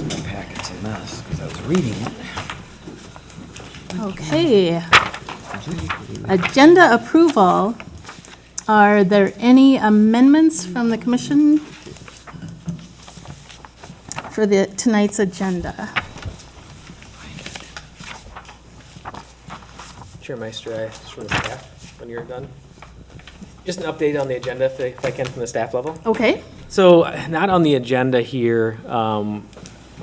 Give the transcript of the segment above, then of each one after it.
Because my packet's a mess, because I was reading it. Okay. Agenda approval. Are there any amendments from the commission for tonight's agenda? Chair Meister, just from the staff, when you're done. Just an update on the agenda, if I can, from the staff level. Okay. So, not on the agenda here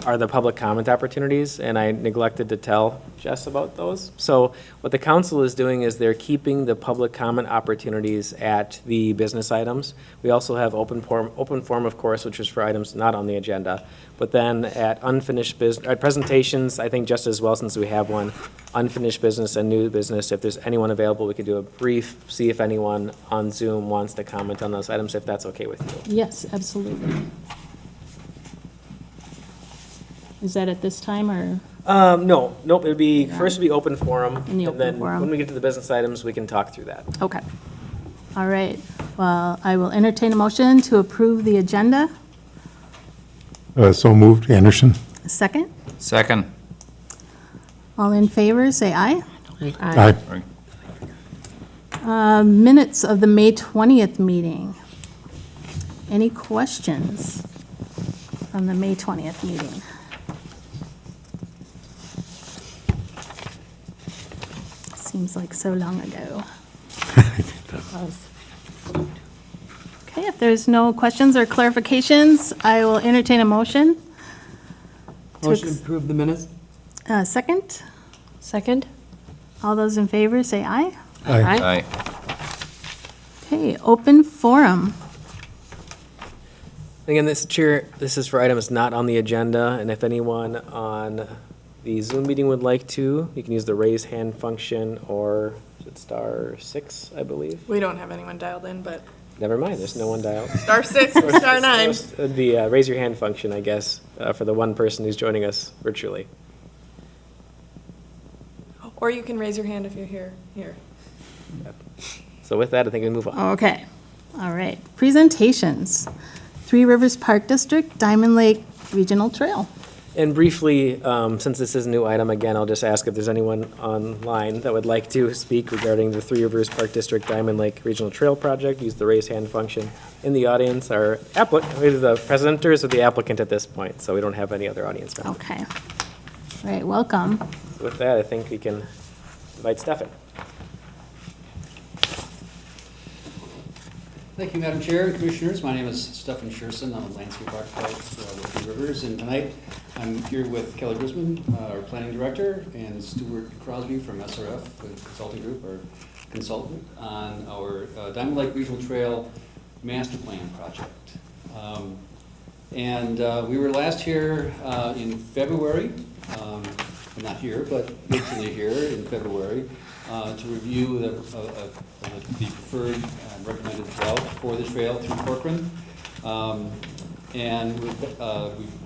are the public comment opportunities, and I neglected to tell Jess about those. So, what the council is doing is they're keeping the public comment opportunities at the business items. We also have open forum, of course, which is for items not on the agenda. But then at unfinished presentations, I think just as well, since we have one, unfinished business and new business, if there's anyone available, we could do a brief, see if anyone on Zoom wants to comment on those items, if that's okay with you. Yes, absolutely. Is that at this time, or? Nope, it would be, first would be open forum. In the open And then forum. when we get to the business items, we can talk through that. Okay. All right. Well, I will entertain a motion to approve the agenda. So moved. Anderson. A second. Second. All in favor, say aye. Aye. Minutes of the May 20th meeting. Any questions from the May 20th meeting? Seems like so long ago. Okay, if there's no questions or clarifications, I will entertain a motion. Motion to approve the minutes? Second. Second? All those in favor, say aye. Aye. Okay, open forum. Again, this is for items not on the agenda, and if anyone on the Zoom meeting would like to, you can use the raise hand function, or is it *6, I believe? We don't have anyone dialed in, but Never mind, there's no one dialed. *6 or *9. The raise your hand function, I guess, for the one person who's joining us virtually. Or you can raise your hand if you're here. So with that, I think we move on. Okay, all right. Presentations. Three Rivers Park District, Diamond Lake Regional Trail. And briefly, since this is a new item, again, I'll just ask if there's anyone online that would like to speak regarding the Three Rivers Park District Diamond Lake Regional Trail Project. Use the raise hand function. In the audience are either the presenters or the applicant at this point, so we don't have any other audience members. Okay. All right, welcome. With that, I think we can invite Stefan. Thank you, Madam Chair and Commissioners. My name is Stefan Shearson. I'm a landscape architect with Three Rivers, and tonight I'm here with Kelly Grisman, our planning director, and Stuart Crosby from SRF, the consulting group, or consultant, on our Diamond Lake Regional Trail Master Plan project. We were last here in February, not here, but virtually here in February, to review the preferred and recommended route for the trail through Corcoran.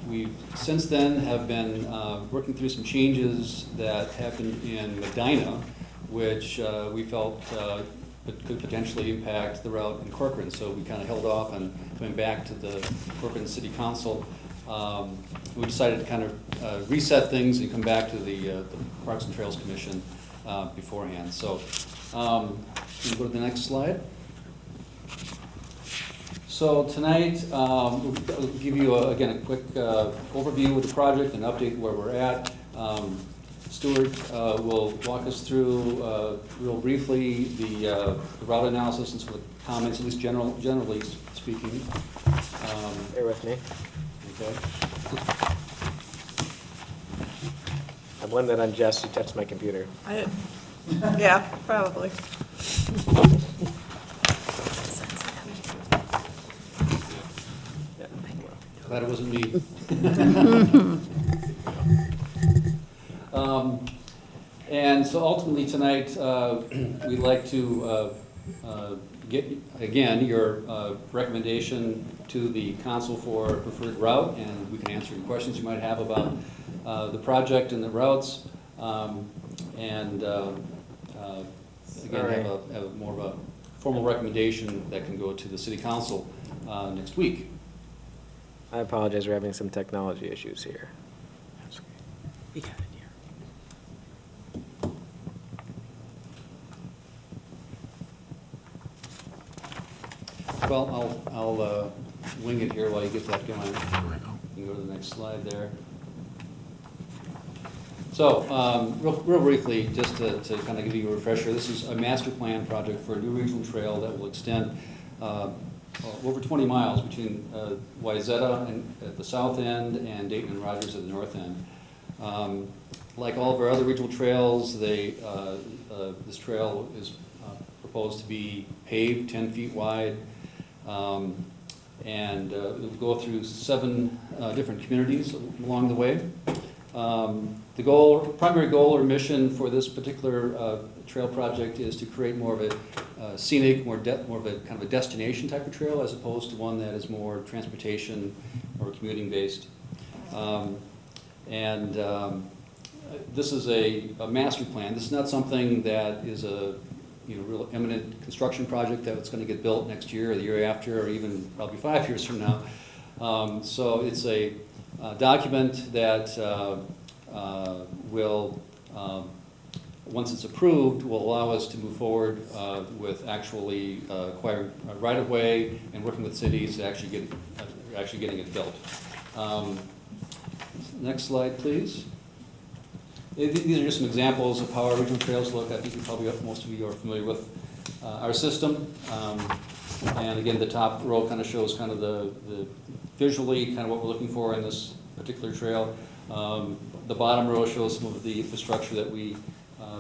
We since then have been working through some changes that happened in Medina, which we felt could potentially impact the route in Corcoran. So we kind of held off on coming back to the Corcoran City Council. We decided to kind of reset things and come back to the Parks and Trails Commission beforehand. So can we go to the next slide? So tonight, we'll give you, again, a quick overview of the project and update where we're at. Stuart will walk us through, real briefly, the route analysis and some of the comments, at least generally speaking. Bear with me. Okay. I blame that on Jess, who touched my computer. Yeah, probably. Glad it wasn't me. And so ultimately tonight, we'd like to get, again, your recommendation to the council for preferred route, and we can answer any questions you might have about the project and the routes. Again, have more of a formal recommendation that can go to the city council next week. I apologize, we're having some technology issues here. We got it here. Well, I'll wing it here while you get that going. You can go to the next slide there. So, real briefly, just to kind of give you a refresher, this is a master plan project for a new regional trail that will extend over 20 miles between Wayzata at the south end and Dayton and Rogers at the north end. Like all of our other regional trails, this trail is proposed to be paved 10 feet wide, and it will go through 7 different communities along the way. The primary goal or mission for this particular trail project is to create more of a scenic, more of a kind of a destination type of trail, as opposed to one that is more transportation or commuting based. This is a master plan. This is not something that is a real imminent construction project that's going to get built next year or the year after, or even probably 5 years from now. So it's a document that will, once it's approved, will allow us to move forward with actually acquiring right-of-way and working with cities to actually getting it built. Next slide, please. These are just some examples of how our regional trails look. I think most of you are familiar with our system. And again, the top row kind of shows kind of the visually kind of what we're looking for in this particular trail. The bottom row shows some of the infrastructure that we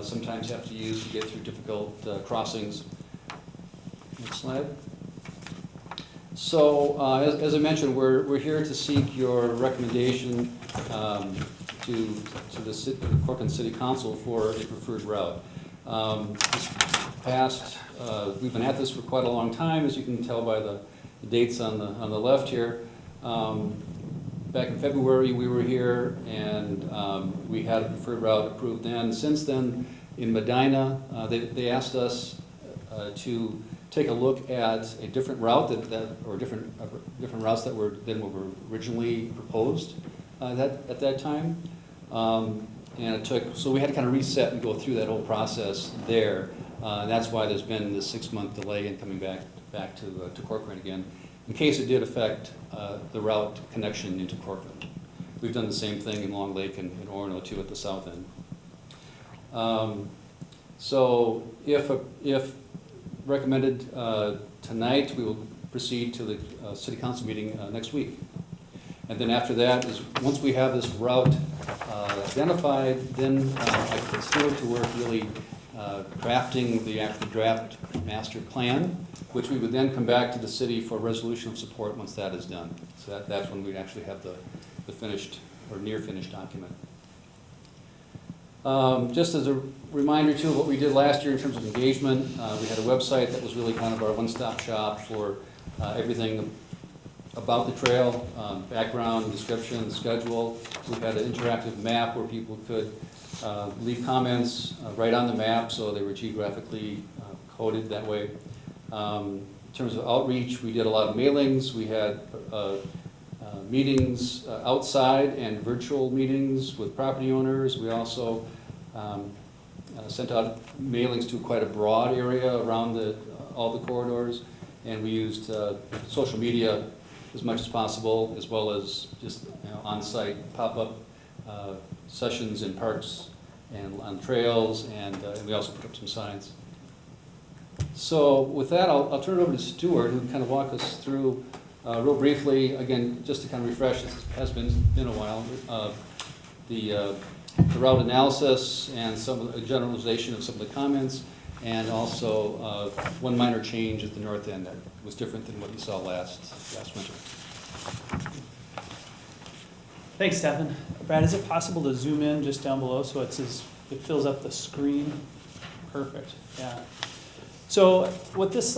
sometimes have to use to get through difficult crossings. Next slide. So, as I mentioned, we're here to seek your recommendation to the Corcoran City Council for a preferred route. We've been at this for quite a long time, as you can tell by the dates on the left here. Back in February, we were here, and we had a preferred route approved then. Since then, in Medina, they asked us to take a look at a different route or different routes than were originally proposed at that time. And so we had to kind of reset and go through that whole process there. And that's why there's been this 6-month delay in coming back to Corcoran again, in case it did affect the route connection into Corcoran. We've done the same thing in Long Lake and in Orono too at the south end. So if recommended tonight, we will proceed to the City Council meeting next week. And then after that is, once we have this route identified, then I can start to work really crafting the actual draft master plan, which we would then come back to the city for resolution of support once that is done. So that's when we actually have the finished or near finished document. Just as a reminder too of what we did last year in terms of engagement, we had a website that was really kind of our one-stop shop for everything about the trail, background, description, schedule. We had an interactive map where people could leave comments right on the map, so they were geographically coded that way. In terms of outreach, we did a lot of mailings. We had meetings outside and virtual meetings with property owners. We also sent out mailings to quite a broad area around all the corridors, and we used social media as much as possible, as well as just on-site pop-up sessions in parks and on trails, and we also put up some signs. So with that, I'll turn it over to Stuart, who can kind of walk us through real briefly, again, just to kind of refresh, it has been a while, the route analysis and some of the generalization of some of the comments, and also one minor change at the north end that was different than what you saw last winter. Thanks, Stefan. Brad, is it possible to zoom in just down below so it fills up the screen? Perfect, yeah. So what this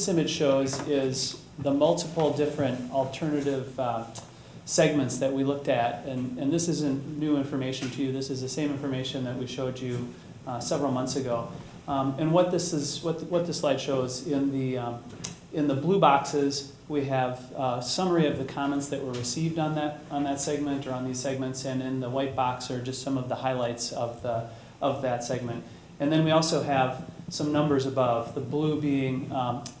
image shows is the multiple different alternative segments that we looked at, and this isn't new information to you. This is the same information that we showed you several months ago. And what this slide shows in the blue boxes we have a summary of the comments that were received on that segment or on these segments, and in the white box are just some of the highlights of that segment. And then we also have some numbers above, the blue being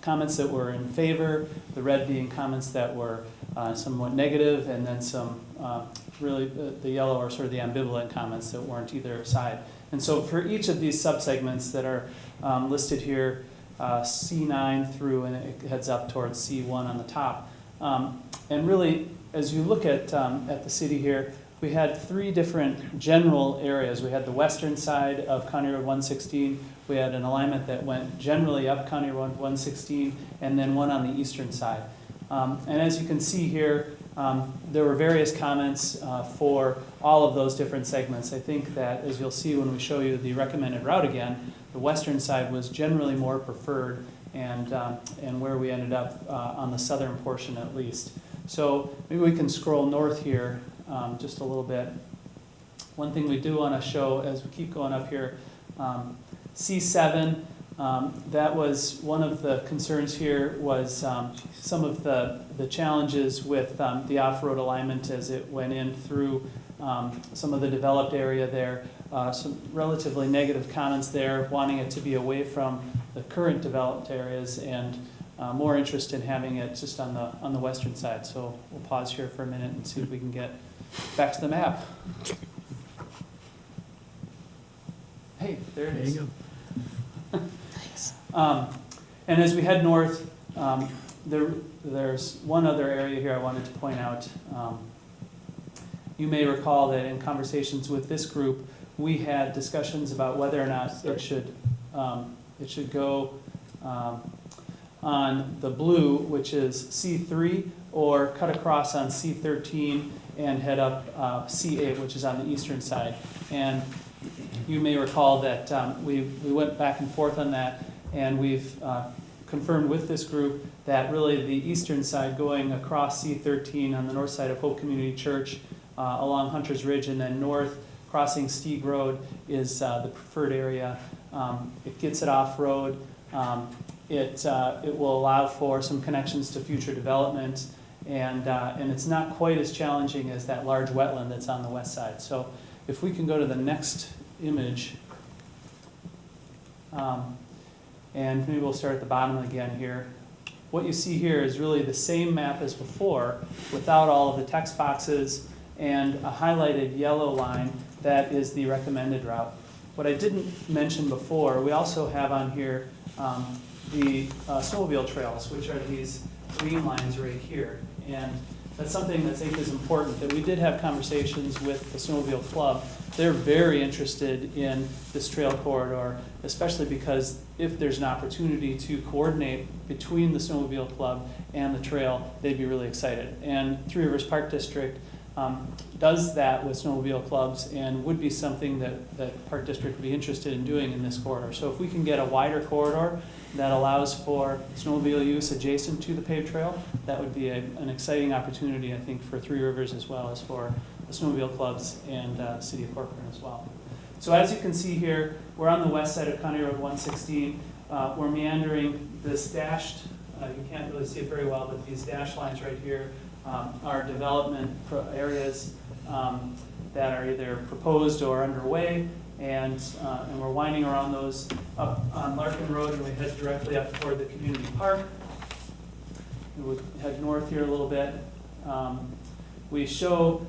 comments that were in favor, the red being comments that were somewhat negative, and then some really the yellow are sort of the ambivalent comments that weren't either side. And so for each of these subsegments that are listed here, C9 through, and it heads up towards C1 on the top. And really, as you look at the city here, we had three different general areas. We had the western side of County Road 116. We had an alignment that went generally up County Road 116, and then one on the eastern side. And as you can see here, there were various comments for all of those different segments. I think that, as you'll see when we show you the recommended route again, the western side was generally more preferred, and where we ended up on the southern portion at least. So maybe we can scroll north here just a little bit. One thing we do want to show as we keep going up here, C7, that was one of the concerns here was some of the challenges with the off-road alignment as it went in through some of the developed area there. Some relatively negative comments there, wanting it to be away from the current developed areas, and more interest in having it just on the western side. So we'll pause here for a minute and see if we can get back to the map. Hey, there it is. There you go. And as we head north, there's one other area here I wanted to point out. You may recall that in conversations with this group, we had discussions about whether or not it should go on the blue, which is C3, or cut across on C13 and head up C8, which is on the eastern side. And you may recall that we went back and forth on that, and we've confirmed with this group that really the eastern side going across C13 on the north side of Hope Community Church along Hunter's Ridge and then north crossing Stieg Road is the preferred area. It gets it off-road. It will allow for some connections to future development, and it's not quite as challenging as that large wetland that's on the west side. So if we can go to the next image, and maybe we'll start at the bottom again here. What you see here is really the same map as before, without all of the text boxes and a highlighted yellow line that is the recommended route. What I didn't mention before, we also have on here the snowmobile trails, which are these green lines right here. And that's something that I think is important, that we did have conversations with the snowmobile club. They're very interested in this trail corridor, especially because if there's an opportunity to coordinate between the snowmobile club and the trail, they'd be really excited. And Three Rivers Park District does that with snowmobile clubs, and would be something that Park District would be interested in doing in this corridor. So if we can get a wider corridor that allows for snowmobile use adjacent to the paved trail, that would be an exciting opportunity, I think, for Three Rivers as well as for the snowmobile clubs and the city of Corcoran as well. So as you can see here, we're on the west side of County Road 116. We're meandering this dashed, you can't really see it very well, but these dashed lines right here are development areas that are either proposed or underway, and we're winding around those up on Larkin Road, and we head directly up toward the community park. We would head north here a little bit. We show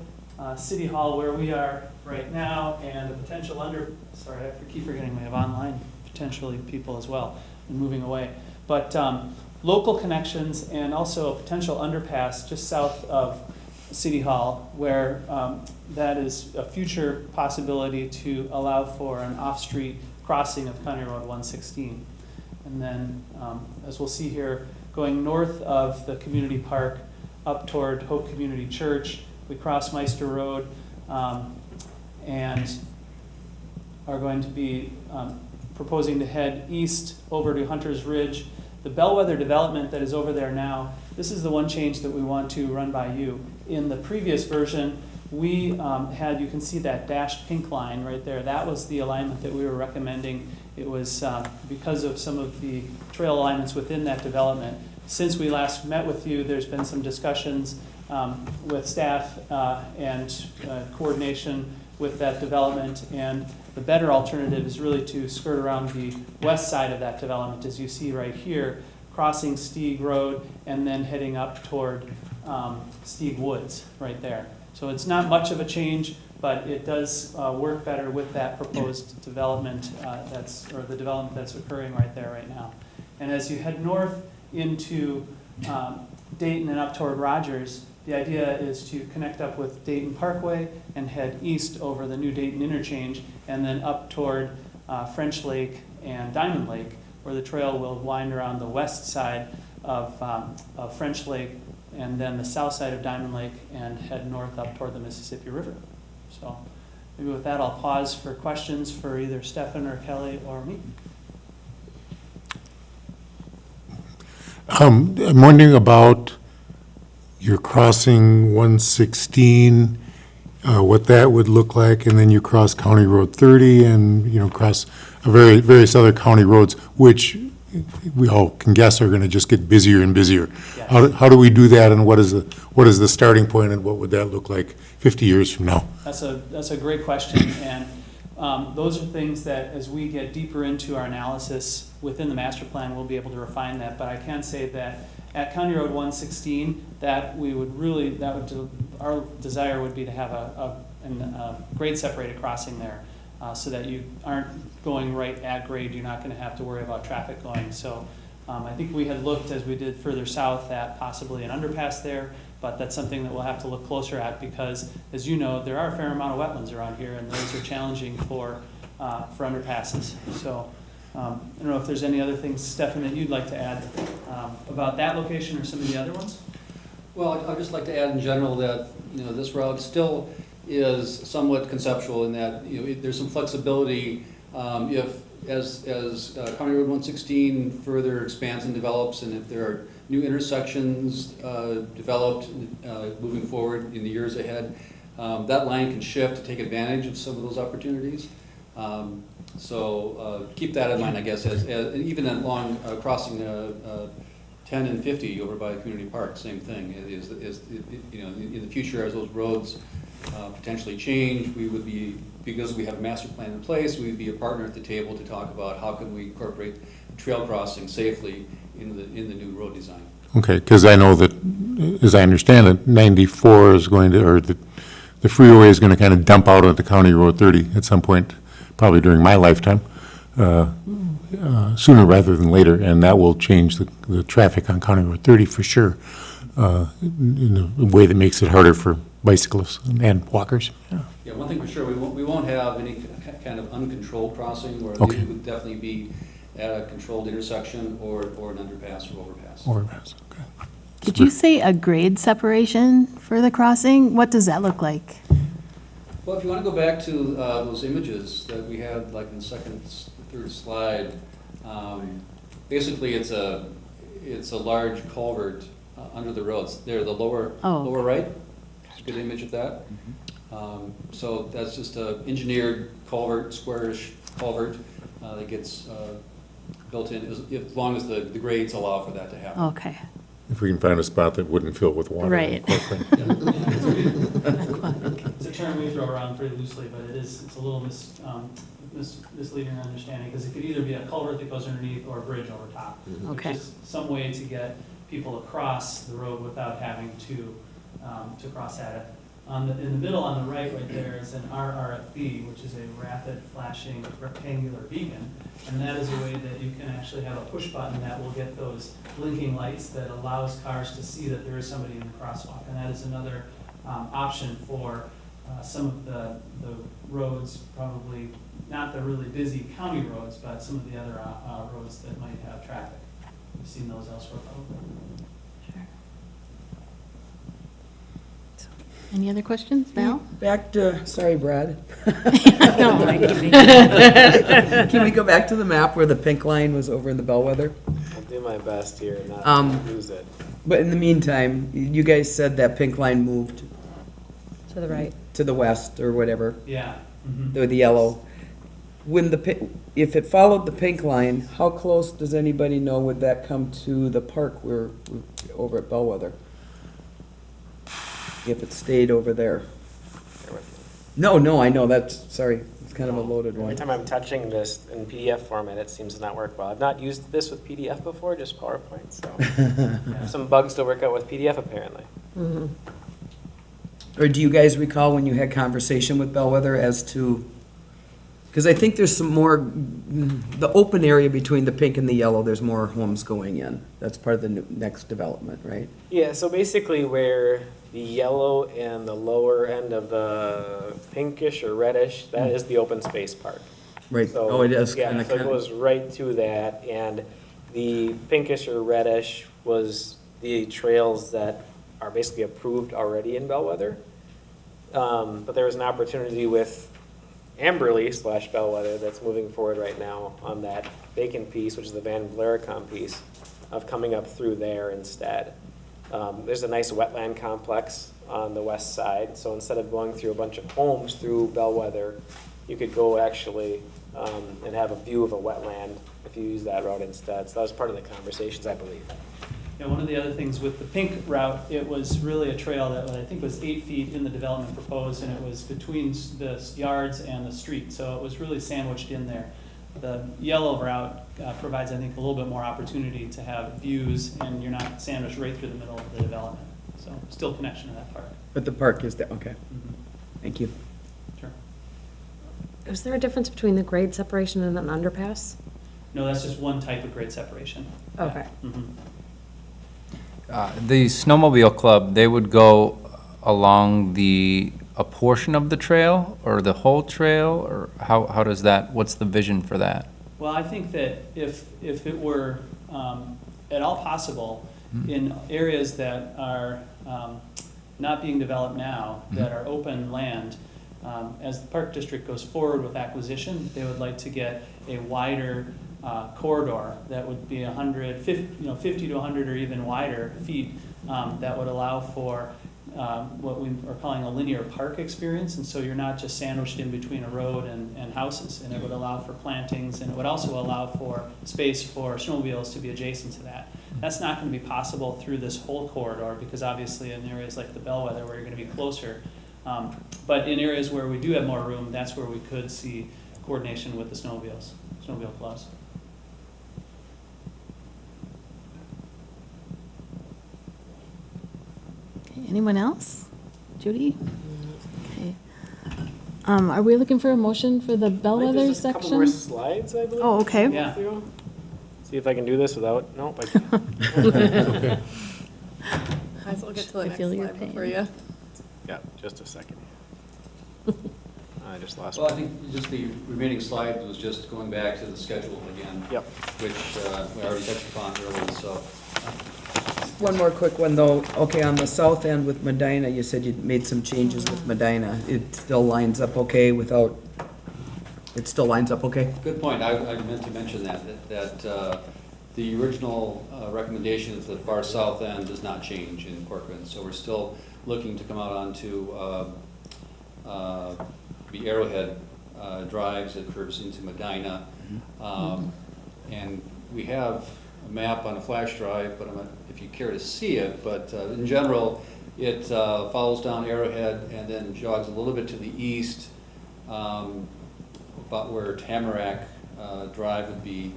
City Hall where we are right now, and the potential sorry, I keep forgetting we have online potentially people as well, and moving away. But local connections and also a potential underpass just south of City Hall, where that is a future possibility to allow for an off-street crossing of County Road 116. And then, as we'll see here, going north of the community park up toward Hope Community Church, we cross Meister Road and are going to be proposing to head east over to Hunter's Ridge. The Bellwether development that is over there now, this is the one change that we want to run by you. In the previous version, we had, you can see that dashed pink line right there. That was the alignment that we were recommending. It was because of some of the trail alignments within that development. since we last met with you, there's been some discussions with staff and coordination with that development, and the better alternative is really to skirt around the west side of that development, as you see right here, crossing Stieg Road and then heading up toward Stieg Woods right there. So it's not much of a change, but it does work better with that proposed development or the development that's occurring right there right now. And as you head north into Dayton and up toward Rogers, the idea is to connect up with Dayton Parkway and head east over the new Dayton interchange and then up toward French Lake and Diamond Lake, where the trail will wind around the west side of French Lake and then the south side of Diamond Lake and head north up toward the Mississippi River. So maybe with that, I'll pause for questions for either Stefan or Kelly or me. I'm wondering about your crossing 116, what that would look like, and then you cross County Road 30 and, cross various other county roads, which we all can guess are going to just get busier and busier. Yes. How do we do that, and what is the starting point, and what would that look like 50 years from now? That's a great question, and those are things that as we get deeper into our analysis within the master plan, we'll be able to refine that. But I can say that at County Road 116, our desire would be to have a grade separated crossing there, so that you aren't going right at grade. You're not going to have to worry about traffic going. So I think we had looked, as we did further south, at possibly an underpass there, but that's something that we'll have to look closer at because, as you know, there are a fair amount of wetlands around here, and those are challenging for underpasses. So I don't know if there's any other things, Stefan, that you'd like to add about that location or some of the other ones? Well, I'd just like to add in general that, this route still is somewhat conceptual in that, there's some flexibility if, as County Road 116 further expands and develops, and if there are new intersections developed moving forward in the years ahead, that line can shift to take advantage of some of those opportunities. So keep that in mind, I guess, as even along crossing 10 and 50 over by Community Park, same thing. In the future, as those roads potentially change, we would be, because we have a master plan in place, we would be a partner at the table to talk about how can we incorporate trail crossing safely in the new road design. Okay, because I know that, as I understand it, 94 is going to, or the freeway is going to kind of dump out onto County Road 30 at some point, probably during my lifetime, sooner rather than later, and that will change the traffic on County Road 30 for sure, in a way that makes it harder for bicyclists and walkers. Yeah, one thing for sure, we won't have any kind of uncontrolled crossing, or Okay. it would definitely be at a controlled intersection or an underpass or overpass. Overpass, okay. Did you say a grade separation for the crossing? What does that look like? Well, if you want to go back to those images that we had, like in the third slide, basically it's a large culvert under the roads. There, the lower right. It's a good image of that. So that's just a engineered culvert, squarish culvert that gets built in as long as the grades allow for that to happen. Okay. If we can find a spot that wouldn't fill with water. Right. It's a term we throw around pretty loosely, but it's a little misleading understanding, because it could either be a culvert that goes underneath or a bridge over top. Okay. Which is some way to get people across the road without having to cross at it. In the middle on the right there is an RRFB, which is a rapid flashing rectangular beacon. And that is a way that you can actually have a push button that will get those blinking lights that allows cars to see that there is somebody in the crosswalk. And that is another option for some of the roads, probably not the really busy county roads, but some of the other roads that might have traffic. We've seen those elsewhere probably. Any other questions? Val? Back to, sorry, Brad. No, I'm kidding. Can we go back to the map where the pink line was over in the bellwether? I'll do my best here not to lose it. But in the meantime, you guys said that pink line moved To the right. to the west or whatever, Yeah. or the yellow. when if it followed the pink line, how close does anybody know would that come to the park over at Bellwether? If it stayed over there? No, I know, sorry, it's kind of a loaded Every one. time I'm touching this in PDF format, it seems to not work well. I've not used this with PDF before, just PowerPoint, so. I have some bugs to work out with PDF apparently. Or do you guys recall when you had conversation with Bellwether as to, because I think there's some more, the open area between the pink and the yellow, there's more homes going in. That's part of the next development, right? Yeah, so basically where the yellow and the lower end of the pinkish or reddish, that is the open space park. Right, So, oh, it is Yeah, kind so it of, goes right to that, and the pinkish or reddish was the trails that are basically approved already in Bellwether. But there was an opportunity with Amberley / Bellwether that's moving forward right now on that vacant piece, which is the Van Blaricom piece, of coming up through there instead. There's a nice wetland complex on the west side, so instead of going through a bunch of homes through Bellwether, you could go actually and have a view of a wetland if you use that route instead. So that was part of the conversations, I believe. Yeah, one of the other things with the pink route, it was really a trail that I think was 8 feet in the development proposed, and it was between the yards and the street, so it was really sandwiched in there. The yellow route provides, I think, a little bit more opportunity to have views, and you're not sandwiched right through the middle of the development. So still connection to that park. but the park is there, okay, thank you. Sure. Is there a difference between the grade separation and an underpass? No, that's just one type of grade separation. Yeah. Okay. Mhm. The snowmobile club, they would go along a portion of the trail or the whole trail, or how does that, what's the vision for that? Well, I think that if it were at all possible, in areas that are not being developed now, that are open land, as the park district goes forward with acquisition, they would like to get a wider corridor that would be 50 to 100 or even wider feet, that would allow for what we are calling a linear park experience, and so you're not just sandwiched in between a road and houses, and it would allow for plantings, and it would also allow for space for snowmobiles to be adjacent to that. That's not going to be possible through this whole corridor, because obviously in areas like the Bellwether where you're going to be closer, but in areas where we do have more room, that's where we could see coordination with the snowmobile clubs. Okay, anyone else? Judy? Okay. Are we looking for a motion for the I think Bellwether there's a couple more section? slides, I believe. Oh, okay. Yeah. See if I can do this without, nope, I can't. Might as well get to the I next feel your slide before pain. you. Yeah, just a second. I just lost Well, I one. think just the remaining slide was just going back to the schedule again. Yep. Which we already touched upon earlier, so. One more quick one, though. Okay, on the south end with Medina, you said you made some changes with Medina. It still lines up okay without, it still lines up okay? Good point. I meant to mention that the original recommendation is that the far south end does not change in Corcoran. So we're still looking to come out onto the Arrowhead drives that curves into Medina. And we have a map on a flash drive, but I'm not, if you care to see it, but in general, it follows down Arrowhead and then jogs a little bit to the east, about where Tamarack Drive would be,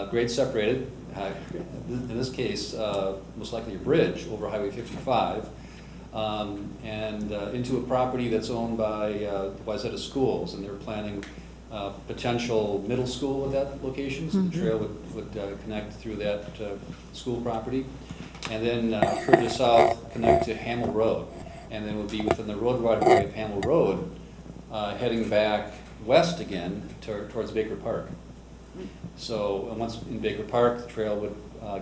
grade separated, in this case, most likely a bridge over Highway 55, and into a property that's owned by the Wayzata Schools, and they're planning potential middle school at that location, so the trail would connect through that school property, and then further south connect to Hamel Road, and then would be within the road right of way of Hamel Road, heading back west again towards Baker Park. So once in Baker Park, the trail would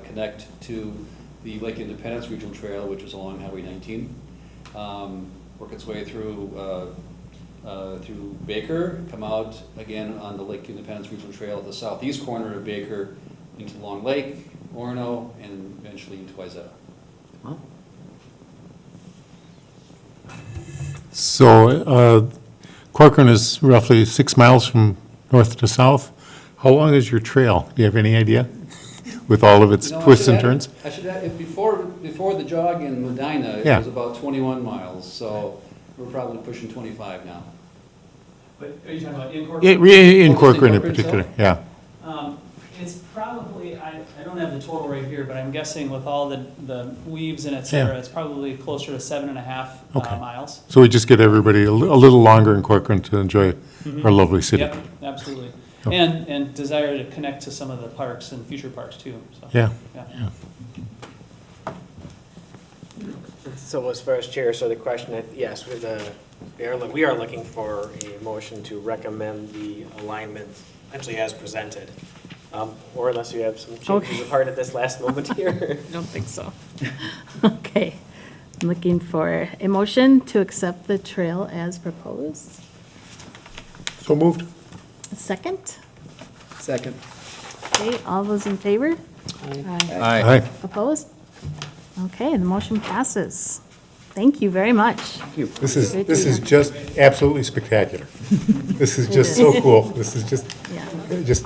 connect to the Lake Independence Regional Trail, which is along Highway 19, work its way through Baker, come out again on the Lake Independence Regional Trail at the southeast corner of Baker into Long Lake, Orono, and eventually into Wayzata. Wow. So Corcoran is roughly 6 miles from north to south. How long is your trail? Do you have any idea? With all of its You know, I twists should and add- turns? I should add, before the jog in Medina, it Yeah. was about 21 miles, so we're probably pushing 25 now. But are you talking about in Yeah, Corcoran? In Oh, just in Corcoran in Corcoran particular, itself? yeah. It's probably, I don't have the total right here, but I'm guessing with all the weaves and et cetera, Yeah. it's probably closer to 7.5 Okay. miles. So we just get everybody a little longer in Corcoran to enjoy our lovely city. Yep, absolutely. Oh. And desire to connect to some of the parks and future parks too, so. Yeah, Yeah. So as far as chair, so the question, yes, we are looking for a motion to recommend the alignment, essentially as presented. Or unless you have some changes Okay. apart at this last moment here. I don't think so. Okay. I'm looking for a motion to accept the trail as proposed. so moved. A second? Second. Okay, all those in favor? Aye. Aye. Opposed? Okay, the motion passes. Thank you very much. This is just absolutely spectacular. This is just so cool. This is Yeah. just,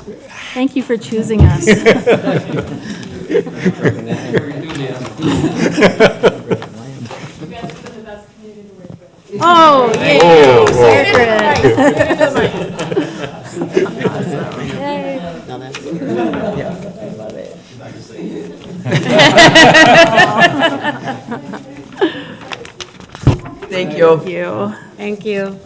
Thank you for choosing us. Your enthusiasm. Oh, yay, Oh, whoa. Corcoran. No, that's, yeah, I love it. Thank you. Thank you. Thank you.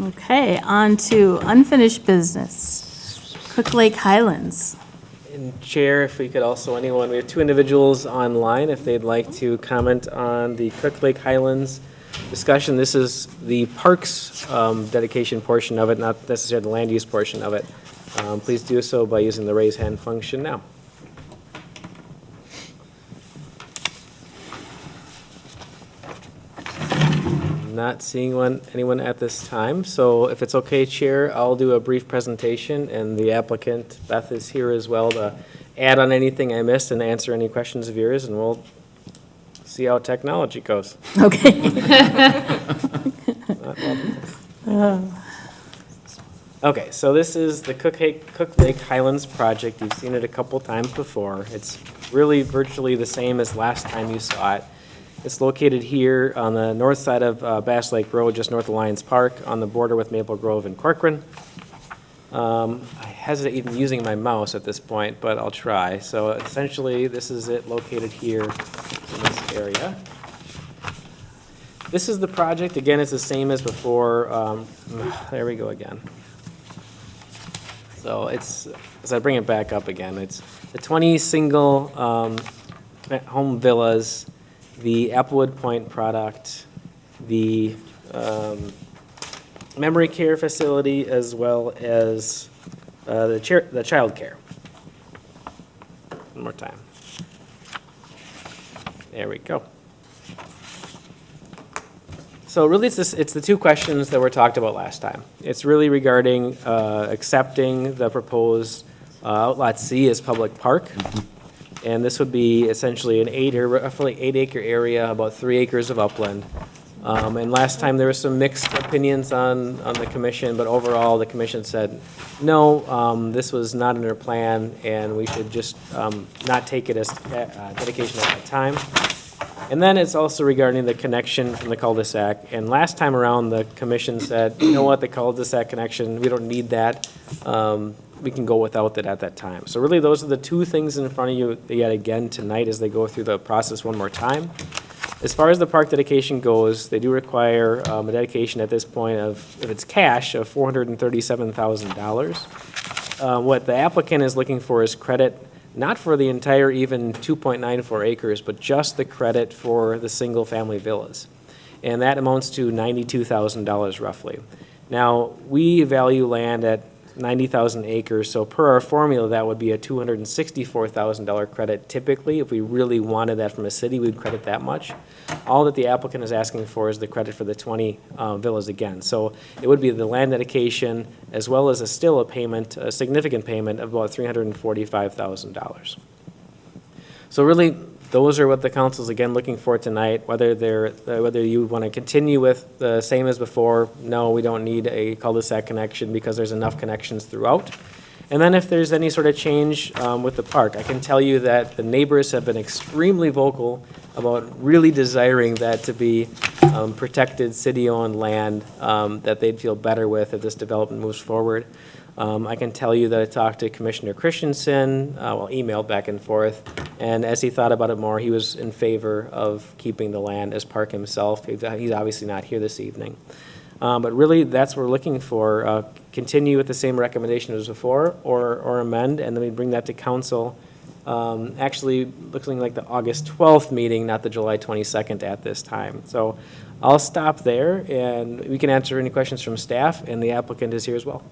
Okay, on to unfinished business. Cook Lake Highlands. And Chair, if we could also, we have two individuals online, if they'd like to comment on the Cook Lake Highlands discussion. This is the parks dedication portion of it, not necessarily the land use portion of it. Please do so by using the raise hand function now. Not seeing anyone at this time, so if it's okay, Chair, I'll do a brief presentation, and the applicant, Beth, is here as well to add on anything I missed and answer any questions of yours, and we'll see how technology goes. Okay. Okay, so this is the Cook Lake Highlands project. You've seen it a couple times before. It's really virtually the same as last time you saw it. It's located here on the north side of Bass Lake Road, just north of Lions Park, on the border with Maple Grove and Corcoran. I hesitate even using my mouse at this point, but I'll try. So essentially, this is it located here in this area. This is the project. Again, it's the same as before. There we go again. So it's, as I bring it back up again, it's the 20 single home villas, the Applewood Point product, the memory care facility, as well as the child care. One more time. There we go. So really, it's the two questions that were talked about last time. It's really regarding accepting the proposed Outlot C as public park. And this would be essentially roughly 8-acre area, about 3 acres of upland. And last time, there were some mixed opinions on the commission, but overall, the commission said, no, this was not in their plan, and we should just not take it as dedication at that time. And then it's also regarding the connection from the cul-de-sac. And last time around, the commission said, you know what, the cul-de-sac connection, we don't need that. We can go without it at that time. So really, those are the two things in front of you yet again tonight as they go through the process one more time. As far as the park dedication goes, they do require a dedication at this point of, if it's cash, of $437,000. What the applicant is looking for is credit, not for the entire even 2.94 acres, but just the credit for the single-family villas. And that amounts to $92,000 roughly. Now, we value land at 90,000 acres, so per our formula, that would be a $264,000 credit. Typically, if we really wanted that from a city, we'd credit that much. All that the applicant is asking for is the credit for the 20 villas again. So it would be the land dedication, as well as still a payment, a significant payment of about $345,000. So really, Those are what the council's again looking for tonight, whether whether you want to continue with the same as before. No, we don't need a cul-de-sac connection because there's enough connections throughout. And then if there's any sort of change with the park, I can tell you that the neighbors have been extremely vocal about really desiring that to be protected city-owned land that they'd feel better with if this development moves forward. I can tell you that I talked to Commissioner Christensen, emailed back and forth, and as he thought about it more, he was in favor of keeping the land as park himself. He's obviously not here this evening. But really, that's what we're looking for. Continue with the same recommendation as before, or amend, and then we bring that to council. Actually, looking like the August 12th meeting, not the July 22nd at this time. So I'll stop there, and we can answer any questions from staff, and the applicant is here as well.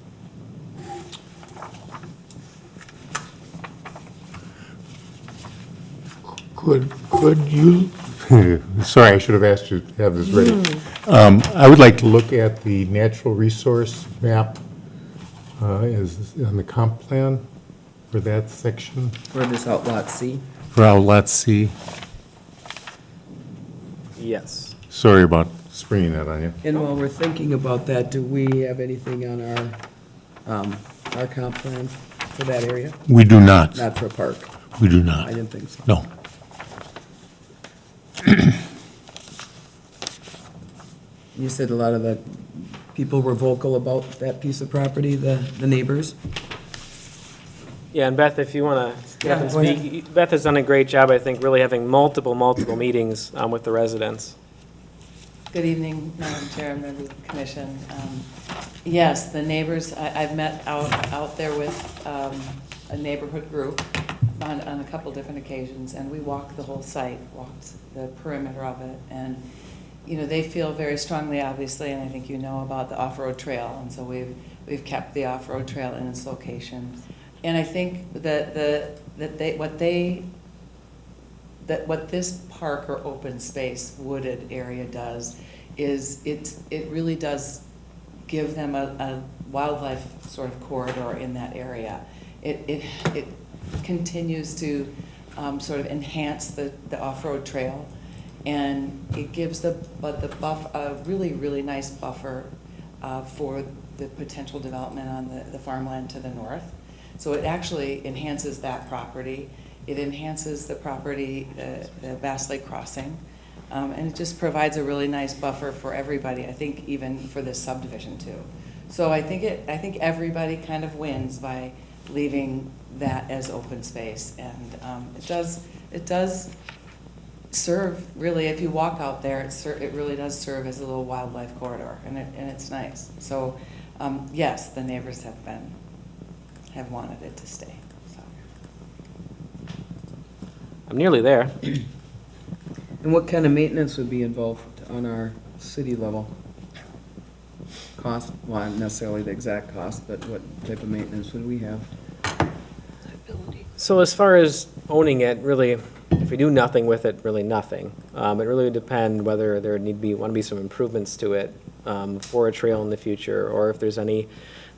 Could you, sorry, I should have asked you to have this ready. I would like to look at the natural resource map as on the comp plan for that section, For this outlot C. for Outlet C. Yes. Sorry about springing that on you. And while we're thinking about that, do we have anything on our comp plan for that area? We do not. Not for a park? We do I not. didn't think so. No. You said a lot of the people were vocal about that piece of property, the neighbors? Yeah, and Beth, if you want to get up and Yeah, go speak, Beth has done a great job, I think, really having multiple meetings with the residents. Good evening, Madam Chair, members of the commission. Yes, the neighbors, I've met out there with a neighborhood group on a couple different occasions, and we walked the whole site, walked the perimeter of it, and, you know, they feel very strongly, obviously, and I think you know about the off-road trail, and so we've kept the off-road trail in its location. And I think that what this park or open space wooded area does is it really does give them a wildlife sort of corridor in that area. It continues to sort of enhance the off-road trail, and it gives a really nice buffer for the potential development on the farmland to the north. So it actually enhances that property. It enhances the property, the Bass Lake Crossing, and it just provides a really nice buffer for everybody, I think even for this subdivision too. So I think everybody kind of wins by leaving that as open space, and it does serve, really, if you walk out there, it really does serve as a little wildlife corridor, and it's nice. So yes, the neighbors have wanted it to stay. So. I'm nearly there. And what kind of maintenance would be involved on our city level? Cost, well, not necessarily the exact cost, but what type of maintenance would we have? So as far as owning it, really, if we do nothing with it, really nothing. It really would depend whether there want to be some improvements to it for a trail in the future, or if there's any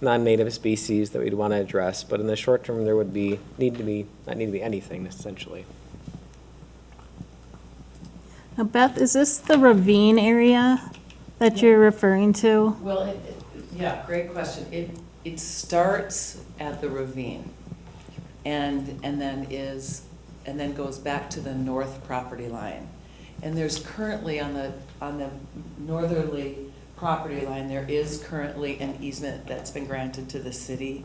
non-native species that we'd want to address. But in the short term, there would not need to be anything, essentially. Now, Beth, is this the ravine area that you're referring to? Well, yeah, great question. It starts at the ravine, and then goes back to the north property line. And there's currently on the northerly property line, there is currently an easement that's been granted to the city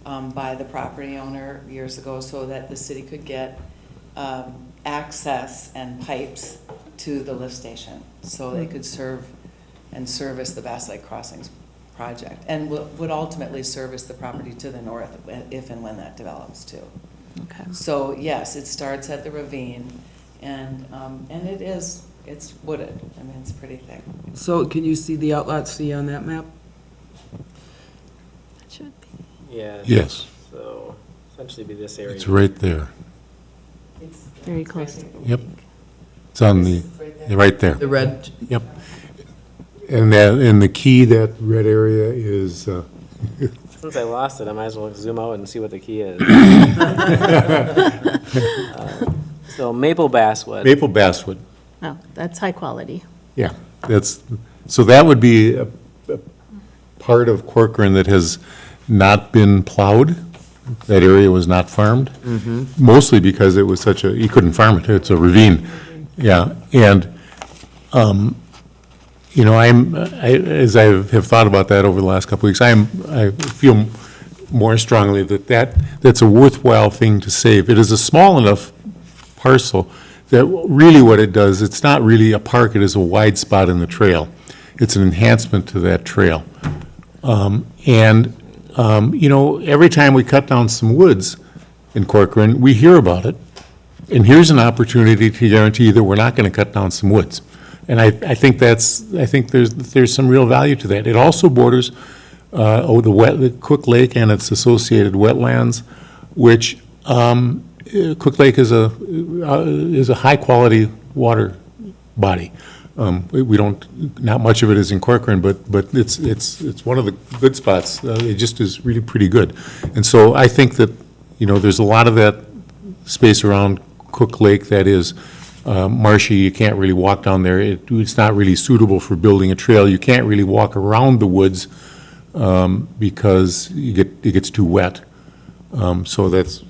by the property owner years ago, so that the city could get access and pipes to the lift station, so they could serve and service the Bass Lake Crossings project, and would ultimately service the property to the north if and when that develops too. Okay. So yes, it starts at the ravine, and it's wooded. I mean, it's pretty thick. So can you see the outlot C on that map? It should be. Yeah. Yes, So essentially be this area. it's right there. It's Very close. Yep. It's on the, right there. The red, Yep. And the key, that red area is, Since I lost it, I might as well zoom out and see what the key is. So maple basswood. Maple basswood. Oh, that's high quality. Yeah, so that would be a part of Corcoran that has not been plowed. That area was not farmed. Mostly because it was you couldn't farm it, it's a ravine. Yeah, and, as I have thought about that over the last couple of weeks, I feel more strongly that's a worthwhile thing to save. It is a small enough parcel that really what it does, it's not really a park, it is a wide spot in the trail. It's an enhancement to that trail. Every time we cut down some woods in Corcoran, we hear about it. And here's an opportunity to guarantee that we're not going to cut down some woods. And I think there's some real value to that. It also borders the Cook Lake and its associated wetlands, which Cook Lake is a high-quality water body. We don't, not much of it is in Corcoran, but it's one of the good spots. It just is really pretty good. And so I think that, there's a lot of that space around Cook Lake that is marshy. You can't really walk down there. It's not really suitable for building a trail. You can't really walk around the woods because it gets too wet. So it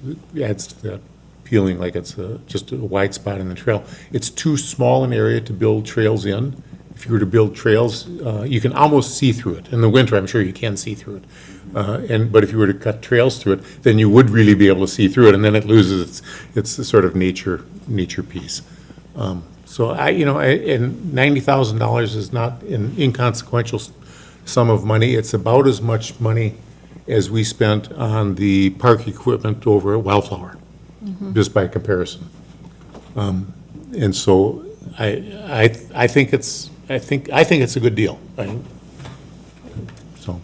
adds to that feeling like it's just a wide spot in the trail. It's too small an area to build trails in. If you were to build trails, you can almost see through it. In the winter, I'm sure you can see through it. But if you were to cut trails through it, then you would really be able to see through it, and then it loses its sort of nature piece. So and $90,000 is not an inconsequential sum of money. It's about as much money as we spent on the park equipment over at Wildflower, just by comparison. And so I think it's a good deal. So,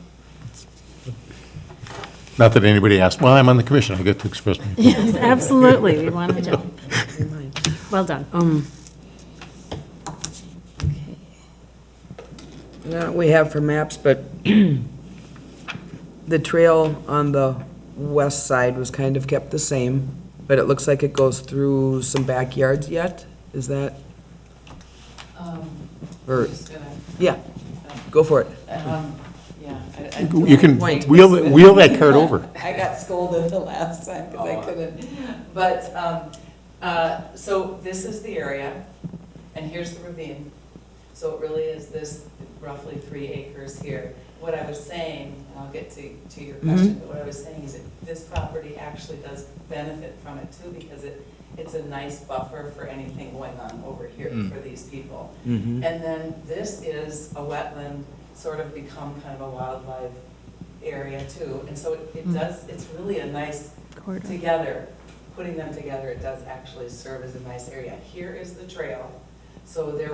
not that anybody asked. Well, I'm on the commission. I get to express my opinion. Yes, absolutely, we want to jump. Well done. Okay. We have for maps, but the trail on the west side was kind of kept the same, but it looks like it goes through some backyards yet? Is that? Or, yeah, go for it. You can Point. wheel that cart over. I got scolded the last time because I couldn't. But, so this is the area, and here's the ravine. So it really is this roughly 3 acres here. What I was saying, and I'll get to your question, but what I was saying is that this property actually does benefit from it too, because it's a nice buffer for anything going on over here for these people. And then this is a wetland, sort of become kind of a wildlife area too. And so it's really a nice Corridor. together, putting them together, it does actually serve as a nice area. Here is the trail. So the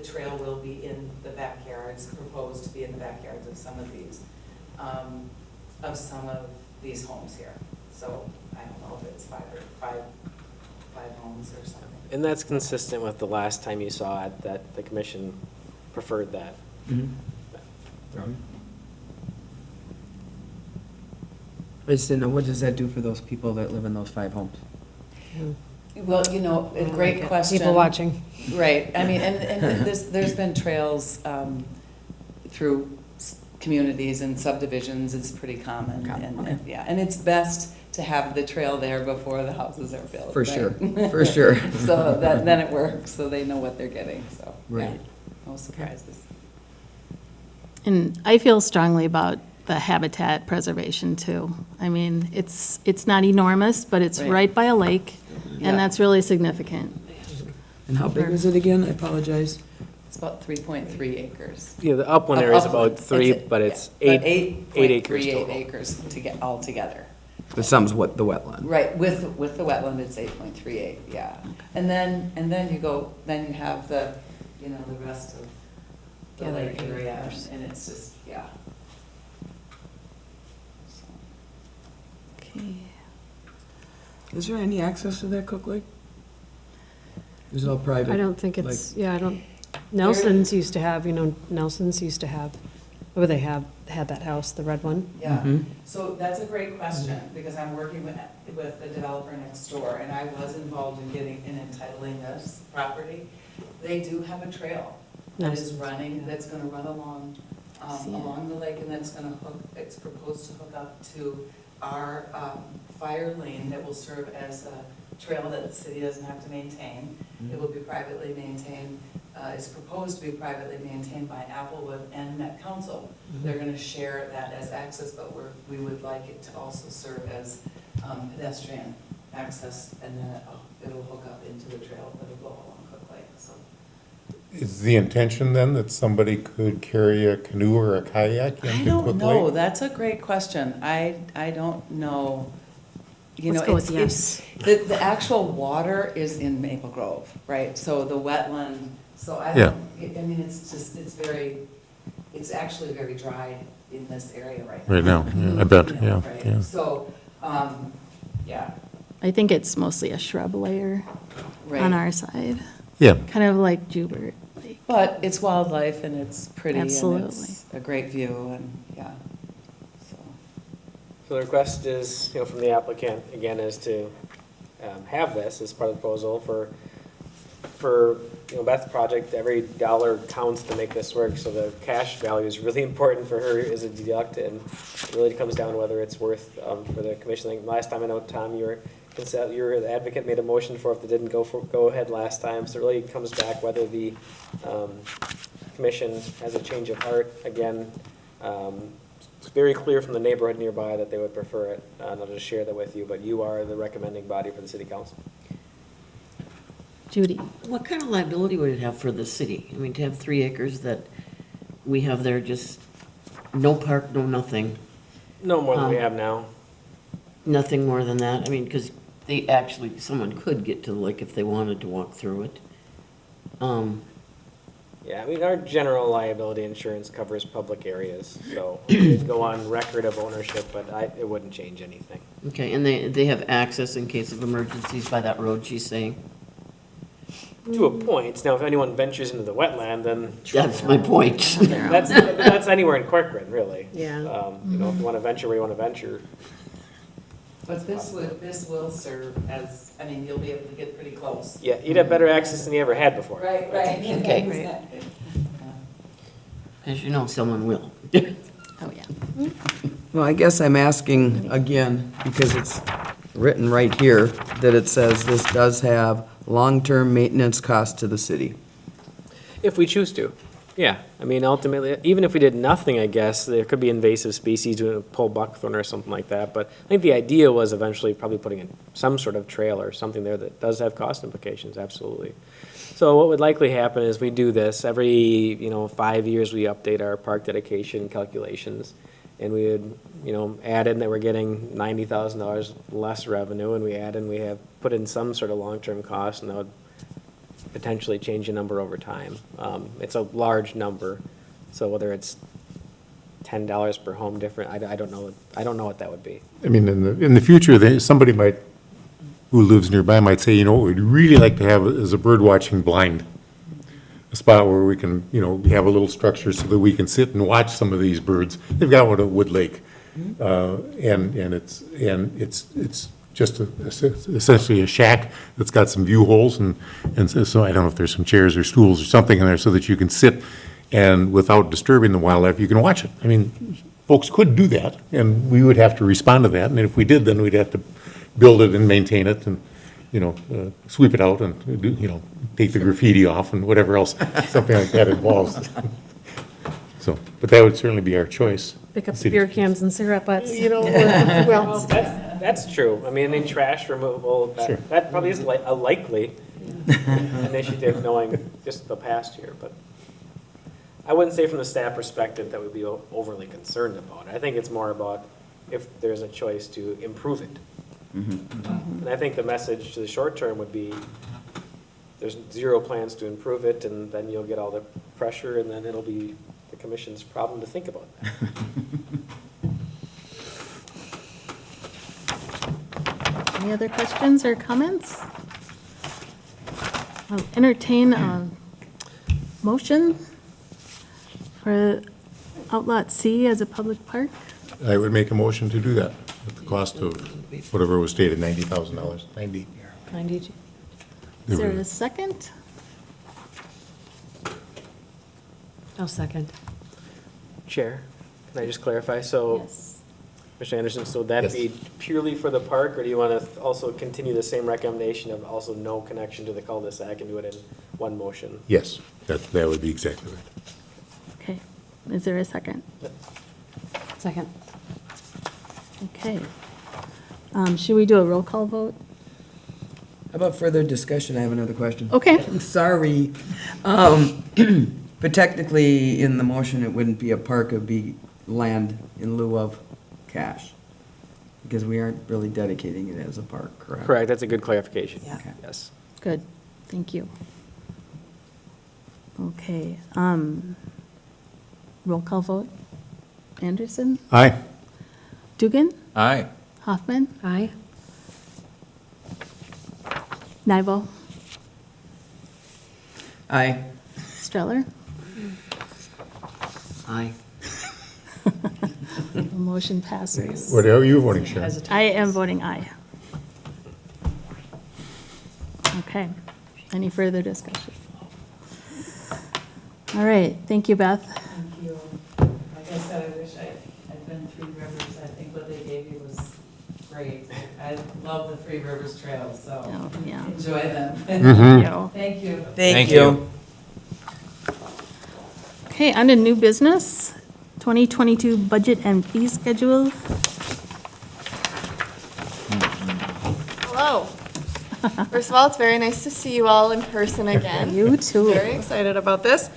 trail will be in the backyards, proposed to be in the backyards of some of these homes here. So I don't know if it's five homes or something. And that's consistent with the last time you saw it, that the commission preferred that. I just didn't know, what does that do for those people that live in those 5 homes? Well, a great question. People watching. Right, I mean, and there's been trails through communities and subdivisions, it's pretty common. Yeah, and it's best to have the trail there before the houses are built. For right? sure, for sure. So then it works, so they know what they're getting, so, yeah, Right. no surprises. And I feel strongly about the habitat preservation too. I mean, it's not enormous, but it's Right. right by a lake, Yeah. and that's really significant. And how big is it again? I apologize. It's about 3.3 acres. Yeah, the upland area is about Upland, 3, it's- but it's yeah, 8 but acres 8.38 total. acres to get all together. The sum's what, the wetland? Right, with the wetland, it's 8.38, yeah. And then you have the rest of the The other lake area, acres. and it's just, yeah. So, Okay. Is there any access to that Cook Lake? Is it all private? I don't think it's, I don't, Nelson's used to have, Nelson's used to have Where they had that house, the red one? Yeah, so that's a great question, because I'm working with the developer next door, and I was involved in getting, in entitling this property. They do have a trail that is running, that's gonna run along, along the lake, and that's gonna hook, it's proposed to hook up to our, fire lane that will serve as a trail that the city doesn't have to maintain. It will be privately maintained, is proposed to be privately maintained by Applewood and Met Council. They're gonna share that as access, but we would like it to also serve as pedestrian access, and then it'll hook up into the trail that'll go along Cook Lake, so. Is the intention then that somebody could carry a canoe or a kayak I into don't Cook know, Lake? that's a great question. I don't know. You know, Let's go with it's, the actual water is in Maple Grove, right? So the wetland, so I Yeah. don't, I mean, it's actually very dry in this area right now. Right now, yeah, I bet, You know, yeah, right? yeah. So, yeah, I think it's mostly a shrub layer on right. our side, Yeah, kind of like Jubert Lake. But it's wildlife and it's pretty and Absolutely. it's a great view and, yeah. So, So the request is, from the applicant, again, is to have this as part of the proposal for Beth's project. Every dollar counts to make this work, so the cash value is really important for her as a deduct, and it really comes down to whether it's worth for the commission. Like last time, I know, Tom, you were the advocate, made a motion for if it didn't go ahead last time, so it really comes back whether the commission has a change of heart. Again, it's very clear from the neighborhood nearby that they would prefer it, and I'll just share that with you, but you are the recommending body for the city council. Judy? What kind of liability would it have for the city? I mean, to have 3 acres that we have there, just no park, no nothing, No more than we have now. nothing more than that? I mean, because someone could get to the lake if they wanted to walk through it. Yeah, I mean, our general liability insurance covers public areas, so it'd go on record of ownership, but it wouldn't change anything. Okay, and they have access in case of emergencies by that road, she's saying? To a point. Now, if anyone ventures into the wetland, then That's my point. that's anywhere in Corcoran, really. Yeah. If you want to venture where you want to venture. but this will serve as, I mean, you'll be able to get pretty close. Yeah, you'd have better access than you ever had before. Right. Okay. As you know, someone will. Oh, yeah. Well, I guess I'm asking again, because it's written right here, that it says this does have long-term maintenance costs to the city. If we choose to. Yeah, I mean, ultimately, even if we did nothing, I guess, there could be invasive species, doing a pole buckthorn or something like that, but I think the idea was eventually probably putting in some sort of trail or something there that does have cost implications, absolutely. So what would likely happen is we do this, every, 5 years, we update our park dedication calculations, and we would, add in that we're getting $90,000 less revenue, and we have put in some sort of long-term cost, and that would potentially change the number over time. It's a large number, so whether it's $10 per home different, I don't know. I don't know what that would be. I mean, in the future, somebody who lives nearby might say, what we'd really like to have is a bird watching blind. A spot where we can, have a little structure so that we can sit and watch some of these birds. They've got one at Wood Lake. And it's just essentially a shack that's got some view holes, and so I don't know if there's some chairs or stools or something in there so that you can sit and without disturbing the wildlife, you can watch it. I mean, folks could do that, and we would have to respond to that, and if we did, then we'd have to build it and maintain it and, sweep it out and, take the graffiti off and whatever else, something like that involves. So, but that would certainly be our choice. Pick up the beer cans and cigarette butts. Well, that's true. I mean, trash removal, Sure. that probably is a likely initiative, knowing just the past year, but I wouldn't say from the staff perspective that we'd be overly concerned about it. I think it's more about if there's a choice to improve it. And I think the message to the short term would be, there's zero plans to improve it, and then you'll get all the pressure, and then it'll be the commission's problem to think about that. Any other questions or comments? I'll entertain a motion for Outlot C as a public park. I would make a motion to do that at the cost of whatever was stated, $90,000, 90. 92. Is there a second? I'll second. Chair, can I just clarify? So, Yes. Mr. Anderson, so that Yes. be purely for the park, or do you want to also continue the same recommendation of also no connection to the cul-de-sac and do it in one motion? Yes, that would be exactly right. Okay. Is there a second? Second. Okay. Should we do a roll call vote? How about further discussion? I have another question. Okay. I'm sorry. But technically, in the motion, it wouldn't be a park, it'd be land in lieu of cash. Because we aren't really dedicating it as a park, correct? Correct, that's a good clarification. Yeah. Okay. Yes. Good. Thank you. Okay. Roll call vote. Anderson? Aye. Dugan? Aye. Hoffman? Aye. Nivell? Aye. Streller? Aye. The motion passes. What are you voting, Sharon? I am voting aye. Okay. Any further discussion? All right. Thank you, Beth. Thank you. Like I said, I wish I'd been Three Rivers. I think what they gave you was great. I love the Three Rivers trails, so Oh, yeah. enjoy them. Thank you. Thank you. Thank you. Okay, on to new business, 2022 budget and fee schedule. Hello. First of all, it's very nice to see you all in person again. You too. Very excited about this.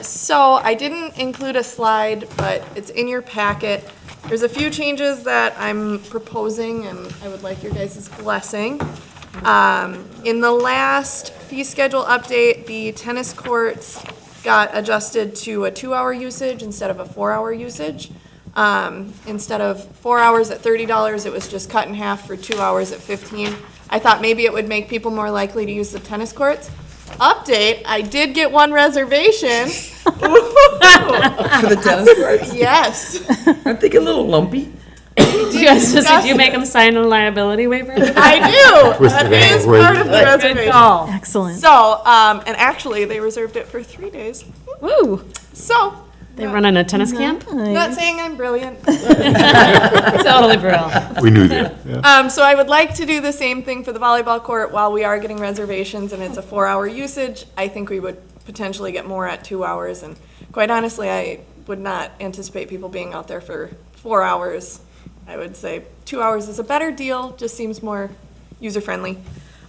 So I didn't include a slide, but it's in your packet. There's a few changes that I'm proposing, and I would like your guys' blessing. In the last fee schedule update, the tennis courts got adjusted to a 2-hour usage instead of a 4-hour usage. Instead of 4 hours at $30, it was just cut in half for 2 hours at $15. I thought maybe it would make people more likely to use the tennis courts. Update, I did get one reservation. For the tennis courts? Yes. Aren't they a little lumpy? Do you make them sign a liability waiver? I do. Twisted That is ankle. part of the Good reservation. call. Excellent. So, and actually, they reserved it for 3 days. Woo. So, They running a tennis camp? not saying I'm brilliant. Totally, bro. We knew that, yeah. So I would like to do the same thing for the volleyball court while we are getting reservations and it's a 4-hour usage. I think we would potentially get more at 2 hours. And quite honestly, I would not anticipate people being out there for 4 hours. I would say 2 hours is a better deal, just seems more user-friendly.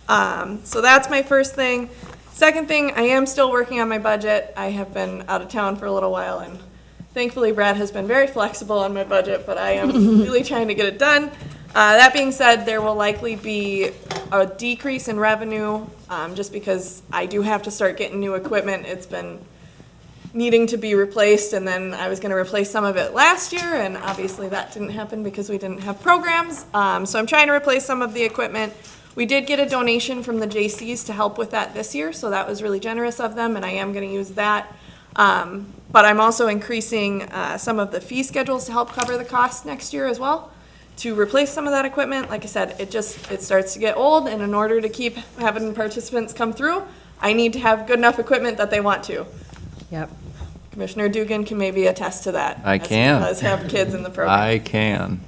So that's my first thing. Second thing, I am still working on my budget. I have been out of town for a little while, and thankfully Brad has been very flexible on my budget, but I am really trying to get it done. That being said, there will likely be a decrease in revenue, just because I do have to start getting new equipment. It's been needing to be replaced, and then I was gonna replace some of it last year, and obviously that didn't happen because we didn't have programs. So I'm trying to replace some of the equipment. We did get a donation from the J.C.'s to help with that this year, so that was really generous of them, and I am gonna use that. But I'm also increasing some of the fee schedules to help cover the cost next year as well, to replace some of that equipment. Like I said, it starts to get old, and in order to keep having participants come through, I need to have good enough equipment that they want to. Yep. Commissioner Dugan can maybe attest to that. I as can. he does have kids in the program. I can.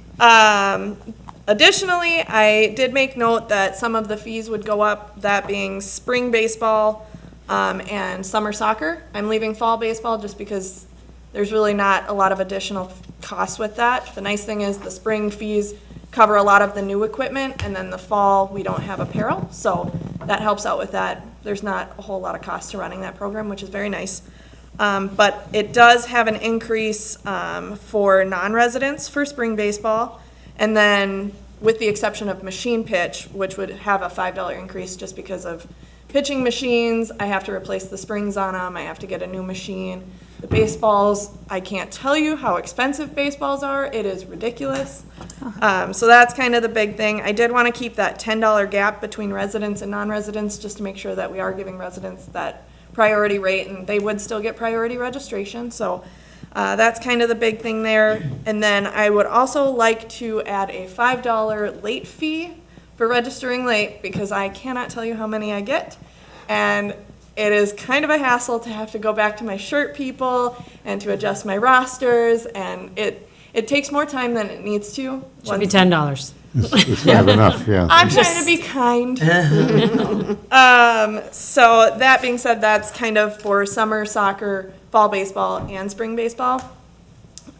Additionally, I did make note that some of the fees would go up, that being spring baseball and summer soccer. I'm leaving fall baseball just because there's really not a lot of additional costs with that. The nice thing is the spring fees cover a lot of the new equipment, and then the fall, we don't have apparel, so that helps out with that. There's not a whole lot of cost to running that program, which is very nice. But it does have an increase for non-residents for spring baseball. And then with the exception of machine pitch, which would have a $5 increase just because of pitching machines, I have to replace the springs on them, I have to get a new machine. The baseballs, I can't tell you how expensive baseballs are, it is ridiculous. So that's kind of the big thing. I did want to keep that $10 gap between residents and non-residents just to make sure that we are giving residents that priority rate, and they would still get priority registration. So That's kind of the big thing there. And then I would also like to add a $5 late fee for registering late, because I cannot tell you how many I get. And it is kind of a hassle to have to go back to my shirt people and to adjust my rosters, and it takes more time than it needs to. Should be $10. It's not enough, yeah. I'm trying to be kind. So that being said, that's kind of for summer soccer, fall baseball, and spring baseball.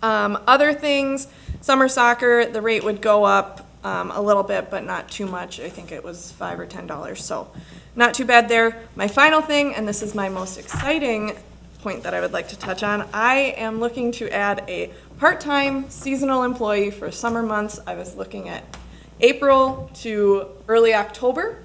Other things, summer soccer, the rate would go up a little bit, but not too much. I think it was $5 or $10, so not too bad there. My final thing, and this is my most exciting point that I would like to touch on, I am looking to add a part-time seasonal employee for summer months. I was looking at April to early October.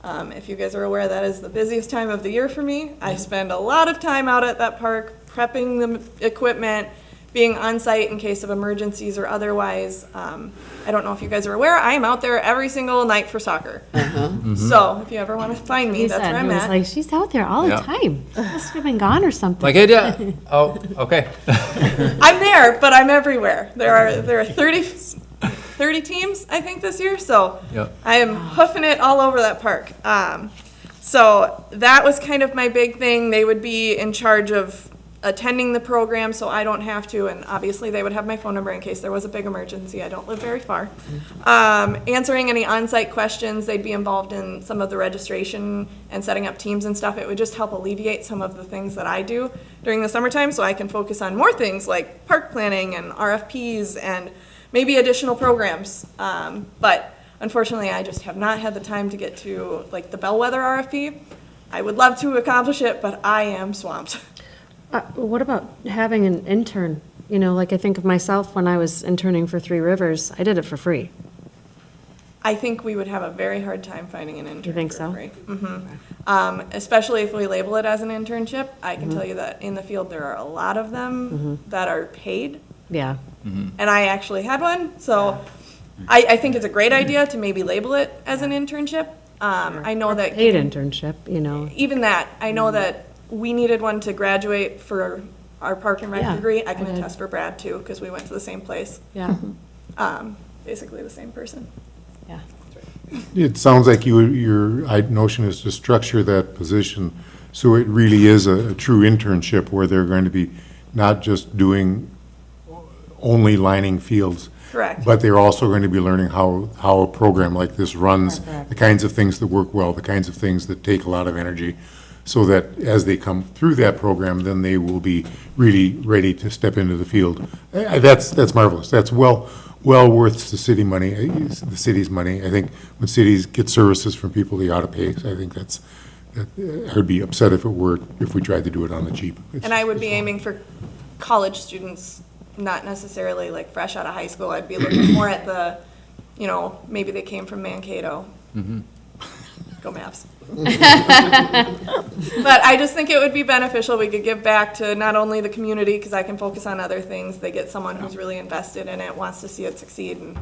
If you guys are aware, that is the busiest time of the year for me. I spend a lot of time out at that park, prepping the equipment, being on site in case of emergencies or otherwise. I don't know if you guys are aware, I am out there every single night for soccer. So if you ever want to find me, He that's said, where I'm he was at. like, she's out there all the Yeah. time. Must have been gone or something. Like, hey, yeah, oh, okay. I'm there, but I'm everywhere. There are 30 teams, I think, this year, so Yep. I am hoofing it all over that park. So that was kind of my big thing. They would be in charge of attending the program, so I don't have to, and obviously they would have my phone number in case there was a big emergency. I don't live very far. Answering any on-site questions, they'd be involved in some of the registration and setting up teams and stuff. It would just help alleviate some of the things that I do during the summertime, so I can focus on more things like park planning and RFPs and maybe additional programs. But unfortunately, I just have not had the time to get to like the bellwether RFP. I would love to accomplish it, but I am swamped. What about having an intern? You know, like I think of myself when I was interning for Three Rivers, I did it for free. I think we would have a very hard time finding an intern. You think for so? free. Especially if we label it as an internship. I can tell you that in the field, there are a lot of them that are paid. Yeah. And I actually had one, so I think it's a great idea to maybe label it as an internship. I know that. Paid internship, you know. Even that, I know that we needed one to graduate for our park and rec Yeah, degree. I can I did. attest for Brad too, because we went to the same place. Yeah. Basically the same person. Yeah. It sounds like your notion is to structure that position so it really is a true internship where they're going to be not just doing only lining fields. Correct. But they're also going to be learning how a program like this runs, Correct. the kinds of things that work well, the kinds of things that take a lot of energy, so that as they come through that program, then they will be really ready to step into the field. That's marvelous. That's well worth the city money, the city's money. I think when cities get services from people, they ought to pay. So I think I would be upset if we tried to do it on the cheap. And I would be aiming for college students, not necessarily like fresh out of high school. I'd be looking more at the, maybe they came from Mankato. Go Mavs. But I just think it would be beneficial. We could give back to not only the community, because I can focus on other things. They get someone who's really invested in it, wants to see it succeed, and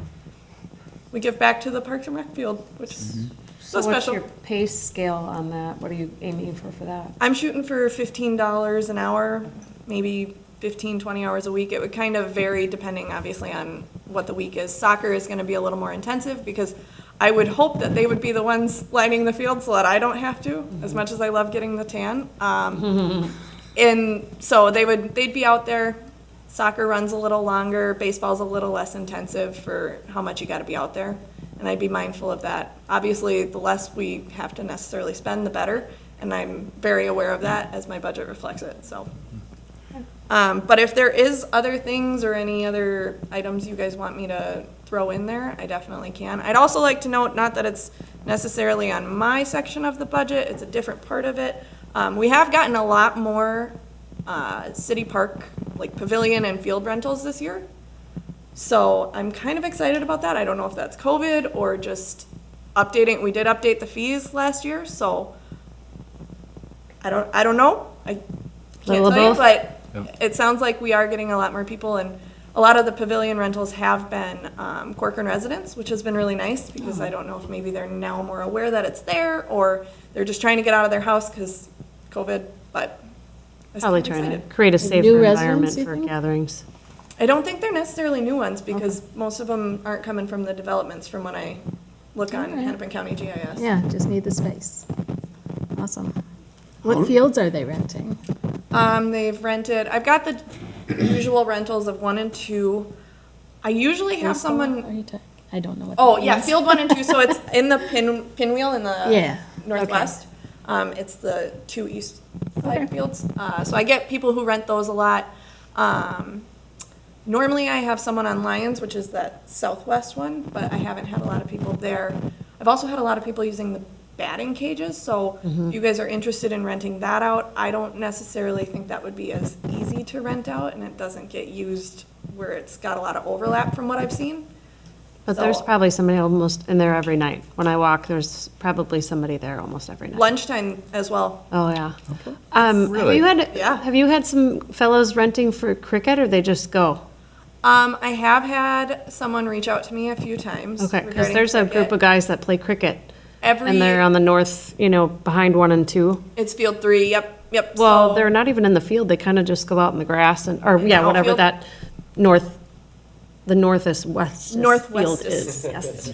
we give back to the Parks and Rec field, which is so So what's special. your pay scale on that? What are you aiming for that? I'm shooting for $15 an hour, maybe 15, 20 hours a week. It would kind of vary depending, obviously, on what the week is. Soccer is going to be a little more intensive because I would hope that they would be the ones lining the field so that I don't have to, as much as I love getting the tan. And so they'd be out there. Soccer runs a little longer, baseball's a little less intensive for how much you got to be out there. And I'd be mindful of that. Obviously, the less we have to necessarily spend, the better. And I'm very aware of that as my budget reflects it, so. But if there is other things or any other items you guys want me to throw in there, I definitely can. I'd also like to note, not that it's necessarily on my section of the budget, it's a different part of it. We have gotten a lot more city park, like pavilion and field rentals this year. So I'm kind of excited about that. I don't know if that's COVID or just updating. We did update the fees last year, so I don't know. I can't Little tell you, both. but Yep. it sounds like we are getting a lot more people, and a lot of the pavilion rentals have been Corcoran residents, which has been really nice because I don't know if maybe they're now more aware that it's there or they're just trying to get out of their house because COVID, but was Probably kinda trying to excited. create a Like safer new environment residents, you for think? gatherings. I don't think they're necessarily new ones because most of them aren't coming from the developments from when I look on Alright. Hennepin County GIS. Yeah, just need the space. Awesome. What fields are they renting? They've rented, I've got the usual rentals of 1 and 2. I usually have Baseball? Are someone, you ta- I don't know what. oh that yeah, means. field 1 and 2, so it's in the pinwheel in the Yeah, northwest. It's the 2 east Okay. side fields. So I get people who rent those a lot. Normally I have someone on Lions, which is that southwest one, but I haven't had a lot of people there. I've also had a lot of people using the batting cages, so if you guys are interested in renting that out, I don't necessarily think that would be as easy to rent out, and it doesn't get used where it's got a lot of overlap from what I've seen. But there's So- probably somebody almost in there every night. When I walk, there's probably somebody there almost every night. Lunchtime as well. Oh, yeah. Really? Yeah. Have you had some fellows renting for cricket, or they just go? I have had someone reach out to me a few times. Okay, because regarding there's a group cricket. of guys that play cricket, Every, and they're on the north, behind 1 and 2. it's field 3, yep. Well, So- they're not even in the field, they kind of just go out in the grass or, In the yeah, whatever outfield? that the northwest field Northwest is, is- yes.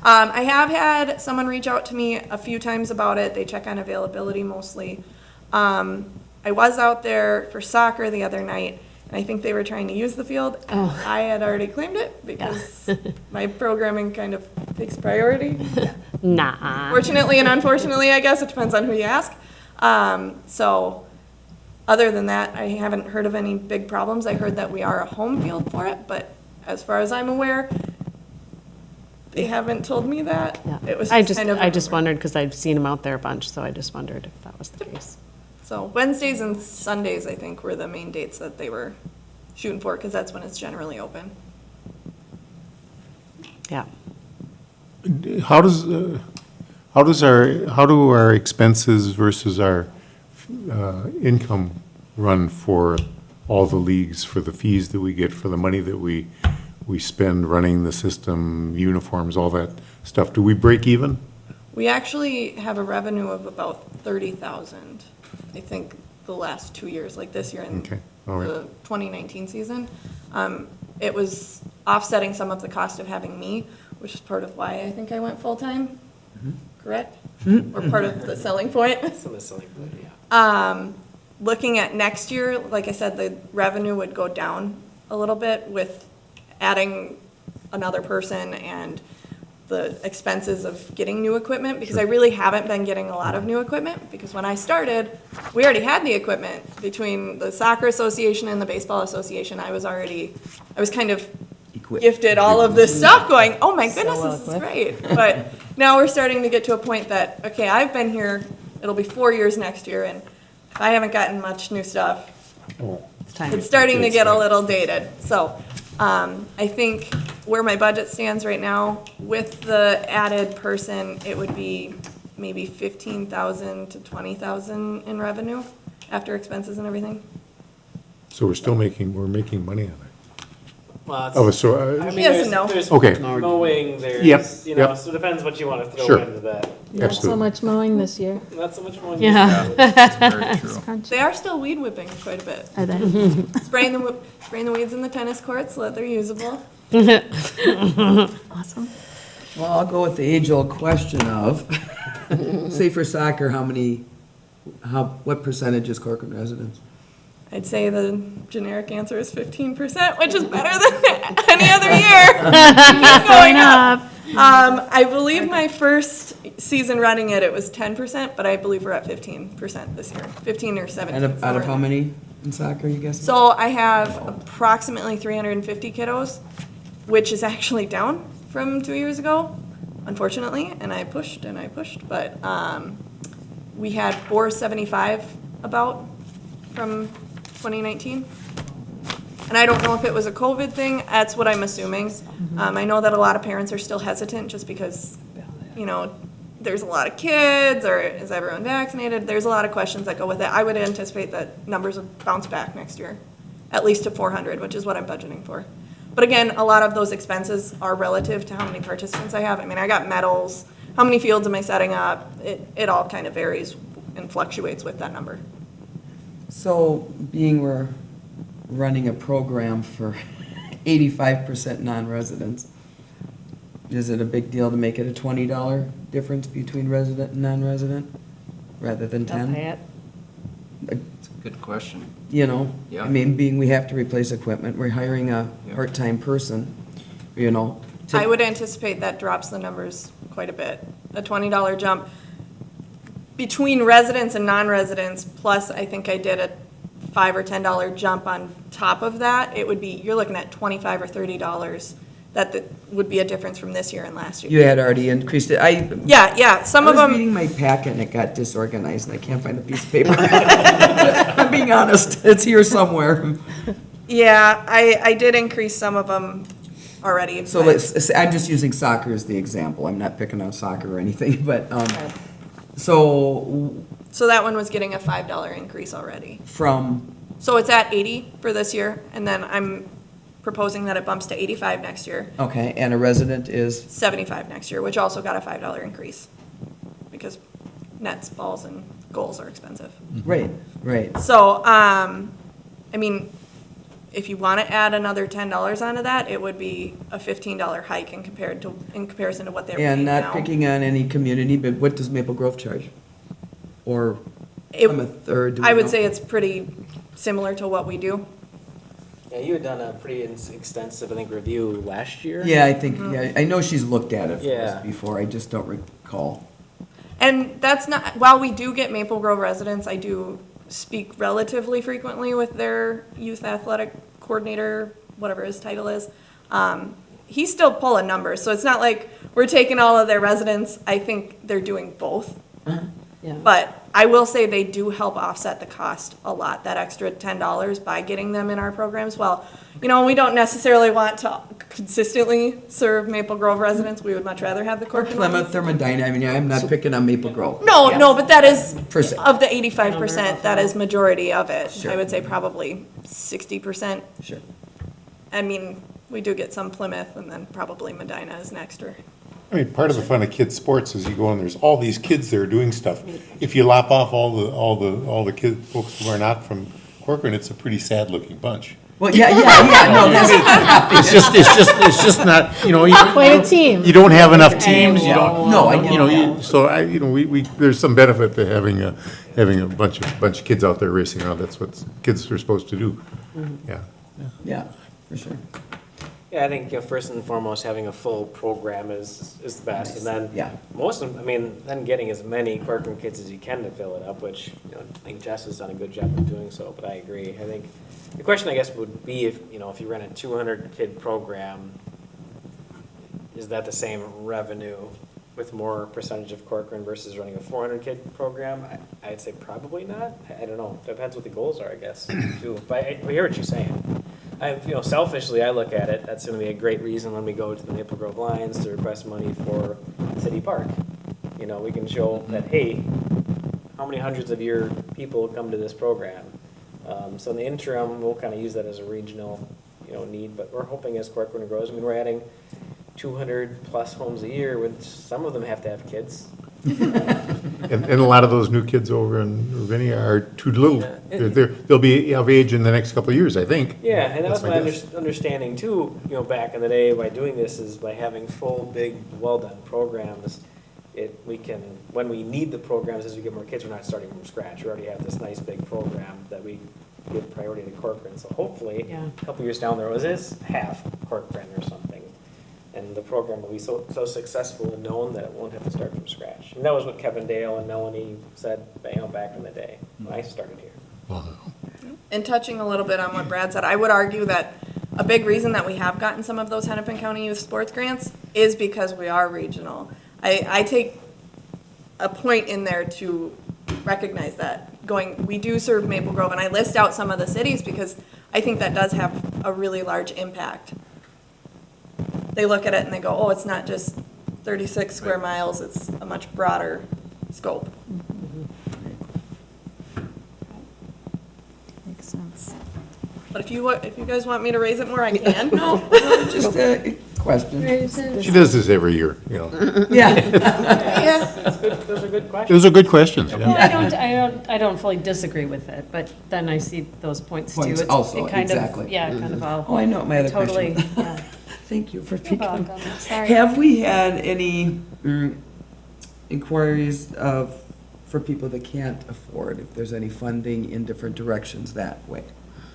I have had someone reach out to me a few times about it. They check on availability mostly. I was out there for soccer the other night, and I think they were trying to use the field. Oh. I had already claimed it because my programming kind of takes priority. Nah. Fortunately and unfortunately, I guess, it depends on who you ask. So, other than that, I haven't heard of any big problems. I heard that we are a home field for it, but as far as I'm aware, they haven't told me that. Yeah. It was I just kind of. I just wondered, because I've seen them out there a bunch, so I just wondered if that was the case. So Wednesdays and Sundays, I think, were the main dates that they were shooting for, because that's when it's generally open. Yeah. How do our expenses versus our income run for all the leagues, for the fees that we get, for the money that we spend running the system, uniforms, all that stuff? Do we break even? We actually have a revenue of about 30,000, I think, the last 2 years, like this year and Okay, all right. the 2019 season. It was offsetting some of the cost of having me, which is part of why I think I went full-time, correct? Or part of the selling point. Some of the selling point, yeah. Looking at next year, like I said, the revenue would go down a little bit with adding another person and the expenses of getting new equipment, because I really haven't been getting a lot of new equipment, because when I started, we already had the equipment. Between the soccer association and the baseball association, I was kind of Equipped. gifted all of this stuff going, oh my goodness, well this is great. But now we're starting to get to a point that, okay, I've been here, it'll be 4 years next year, and if I haven't gotten much new stuff, It's time. it's starting to get a little dated. So I think where my budget stands right now, with the added person, it would be maybe 15,000 to 20,000 in revenue after expenses and everything. So we're making money on it. Well, Oh, it's, so, I mean, Yes and no. there's okay. mowing, there's, Yep, yep. so it depends what you want to throw Sure. into that. Not so Absolutely. much mowing this year. Not so much mowing. Yeah. Very true. Crunch. They are still weed whipping quite a bit. Are they? Spraying the weeds in the tennis courts so that they're usable. Awesome. Well, I'll go with the age-old question of, say for soccer, what percentage is Corcoran residents? I'd say the generic answer is 15%, which is better than any other year. Keep going up. I believe my first season running it was 10%, but I believe we're at 15% this year, 15 or 17. Out of somewhere how in there. many in soccer, you guessing? So I have approximately 350 kiddos, which is actually down from 2 years ago, unfortunately, and I pushed, but we had 475 about from 2019. And I don't know if it was a COVID thing, that's what I'm assuming. I know that a lot of parents are still hesitant just because, there's a lot of kids, or is everyone vaccinated? There's a lot of questions that go with it. I would anticipate that numbers would bounce back next year, at least to 400, which is what I'm budgeting for. But again, a lot of those expenses are relative to how many participants I have. I mean, I got medals, how many fields am I setting up? It all kind of varies and fluctuates with that number. So being we're running a program for 85% non-residents, is it a big deal to make it a $20 difference between resident and non-resident rather than They'll 10? pay it. Good question. You know, Yeah. I mean, being we have to replace equipment, we're hiring a Yeah. part-time person, you know. to- I would anticipate that drops the numbers quite a bit. A $20 jump between residents and non-residents, plus I think I did a $5 or $10 jump on top of that. It would be, you're looking at $25 or $30 that would be a difference from this year and last year. You had already increased it. Yeah, some of I was them. reading my packet and it got disorganized and I can't find a piece of paper. I'm being honest, it's here somewhere. Yeah, I did increase some of them already. So but- I'm just using soccer as the example. I'm not picking on soccer or anything, but, so So that one was getting a $5 increase already. from, So it's at 80 for this year, and then I'm proposing that it bumps to 85 next year, okay, and a resident is, 75 next year, which also got a $5 increase. Because nets, balls, and goals are expensive. right, right. So, I mean, if you want to add another $10 onto that, it would be a $15 hike in comparison to what they're paying And now. not picking on any community, but what does Maple Grove charge? Or It- Plymouth, or do we I would know? say it's pretty similar to what we do. Yeah, you had done a pretty extensive, I think, review last year. Yeah, I think, yeah, I know she's looked at it for Yeah. us before, I just don't recall. And that's not, while we do get Maple Grove residents, I do speak relatively frequently with their youth athletic coordinator, whatever his title is. He's still pulling numbers, so it's not like we're taking all of their residents. I think they're doing both. Yeah. But I will say they do help offset the cost a lot, that extra $10 by getting them in our programs. Well, you know, we don't necessarily want to consistently serve Maple Grove residents. We would much rather have the Corcoran ones. Plymouth or Medina, I mean, I'm not picking on Maple Grove. No, but that is, Percent. of the 85%, that is majority of it. Sure. I would say probably 60%. Sure. I mean, we do get some Plymouth, and then probably Medina is next, or, I mean, part of the fun of kids' sports is you go and there's all these kids there doing stuff. If you lop off all the kid folks who are not from Corcoran, it's a pretty sad-looking bunch. Well, yeah, no, that's, It's just not, you know, Quite a team. you don't have enough teams, you don't. No, I get You know, that. so we, there's some benefit to having a bunch of kids out there racing around. That's what kids are supposed to do. Yeah. yeah, for sure. Yeah, I think, first and foremost, having a full program is the best, and then Yeah. then getting as many Corcoran kids as you can to fill it up, which, I think Jess has done a good job of doing so, but I agree. I think, the question, I guess, would be if you ran a 200-kid program, is that the same revenue with more percentage of Corcoran versus running a 400-kid program? I'd say probably not. I don't know. Depends what the goals are, I guess, too. But I hear what you're saying. Selfishly, I look at it, that's gonna be a great reason when we go to the Maple Grove Lions to request money for City Park. We can show that, hey, how many hundreds of your people come to this program? So in the interim, we'll kind of use that as a regional, need, but we're hoping as Corcoran grows, I mean, we're adding 200-plus homes a year, which some of them have to have kids. And a lot of those new kids over in Ravinia are too little. Yeah. They'll be of age in the next couple of years, I think. Yeah, and that was That's my my guess. understanding too, back in the day by doing this is by having full, big, well-done programs. We can, when we need the programs as we get more kids, we're not starting from scratch. We already have this nice big program that we give priority to Corcoran. So hopefully, Yeah. a couple years down the road, it is half Corcoran or something. And the program will be so successful and known that it won't have to start from scratch. And that was what Kevin Dale and Melanie said, back in the day when I started here. and touching a little bit on what Brad said, I would argue that a big reason that we have gotten some of those Hennepin County Youth Sports grants is because we are regional. I take a point in there to recognize that, we do serve Maple Grove, and I list out some of the cities because I think that does have a really large impact. They look at it and they go, oh, it's not just 36 square miles, it's a much broader scope. Makes sense. But if you guys want me to raise it more, I can. No, just, question. She does this every year, you know. Yeah. Those are good questions. Those are good questions, yeah. I don't fully disagree with it, but then I see those points too. Points It's- also, it kind of- exactly. Yeah, kind of all. Oh, I know what my other Totally, question was. yeah. Thank you for You're picking. welcome. Sorry. Have we had any inquiries for people that can't afford, if there's any funding in different directions that way?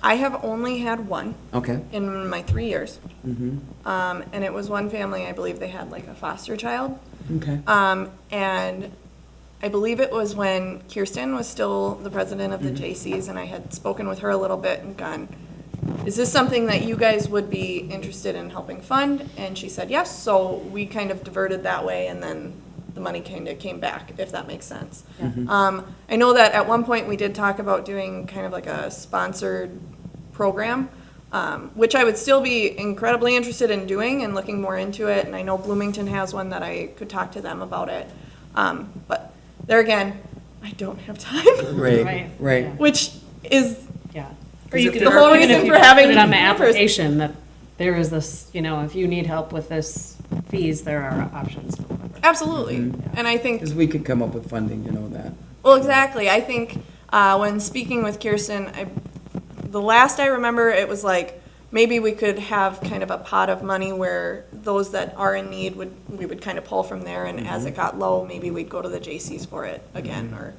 I have only had one Okay. in my 3 years. Mm-hmm. And it was one family, I believe they had like a foster child. Okay. And I believe it was when Kirsten was still the president of the J.C.'s, and I had spoken with her a little bit and gone, is this something that you guys would be interested in helping fund? And she said yes, so we kind of diverted that way, and then the money kind of came back, if that makes sense. I know that at one point we did talk about doing kind of like a sponsored program, which I would still be incredibly interested in doing and looking more into it. And I know Bloomington has one that I could talk to them about it. But there again, I don't have time, Right, right. which is Yeah. Or you could- the whole Even if reason you for put having it on the members. application, that there is this, if you need help with this fees, there are options. Absolutely. And I think Because we could come up with funding, you know that. Well, exactly. I think when speaking with Kirsten, the last I remember, it was like maybe we could have kind of a pot of money where those that are in need we would kind of pull from there, and as it got low, maybe we'd go to the J.C.'s for it again, or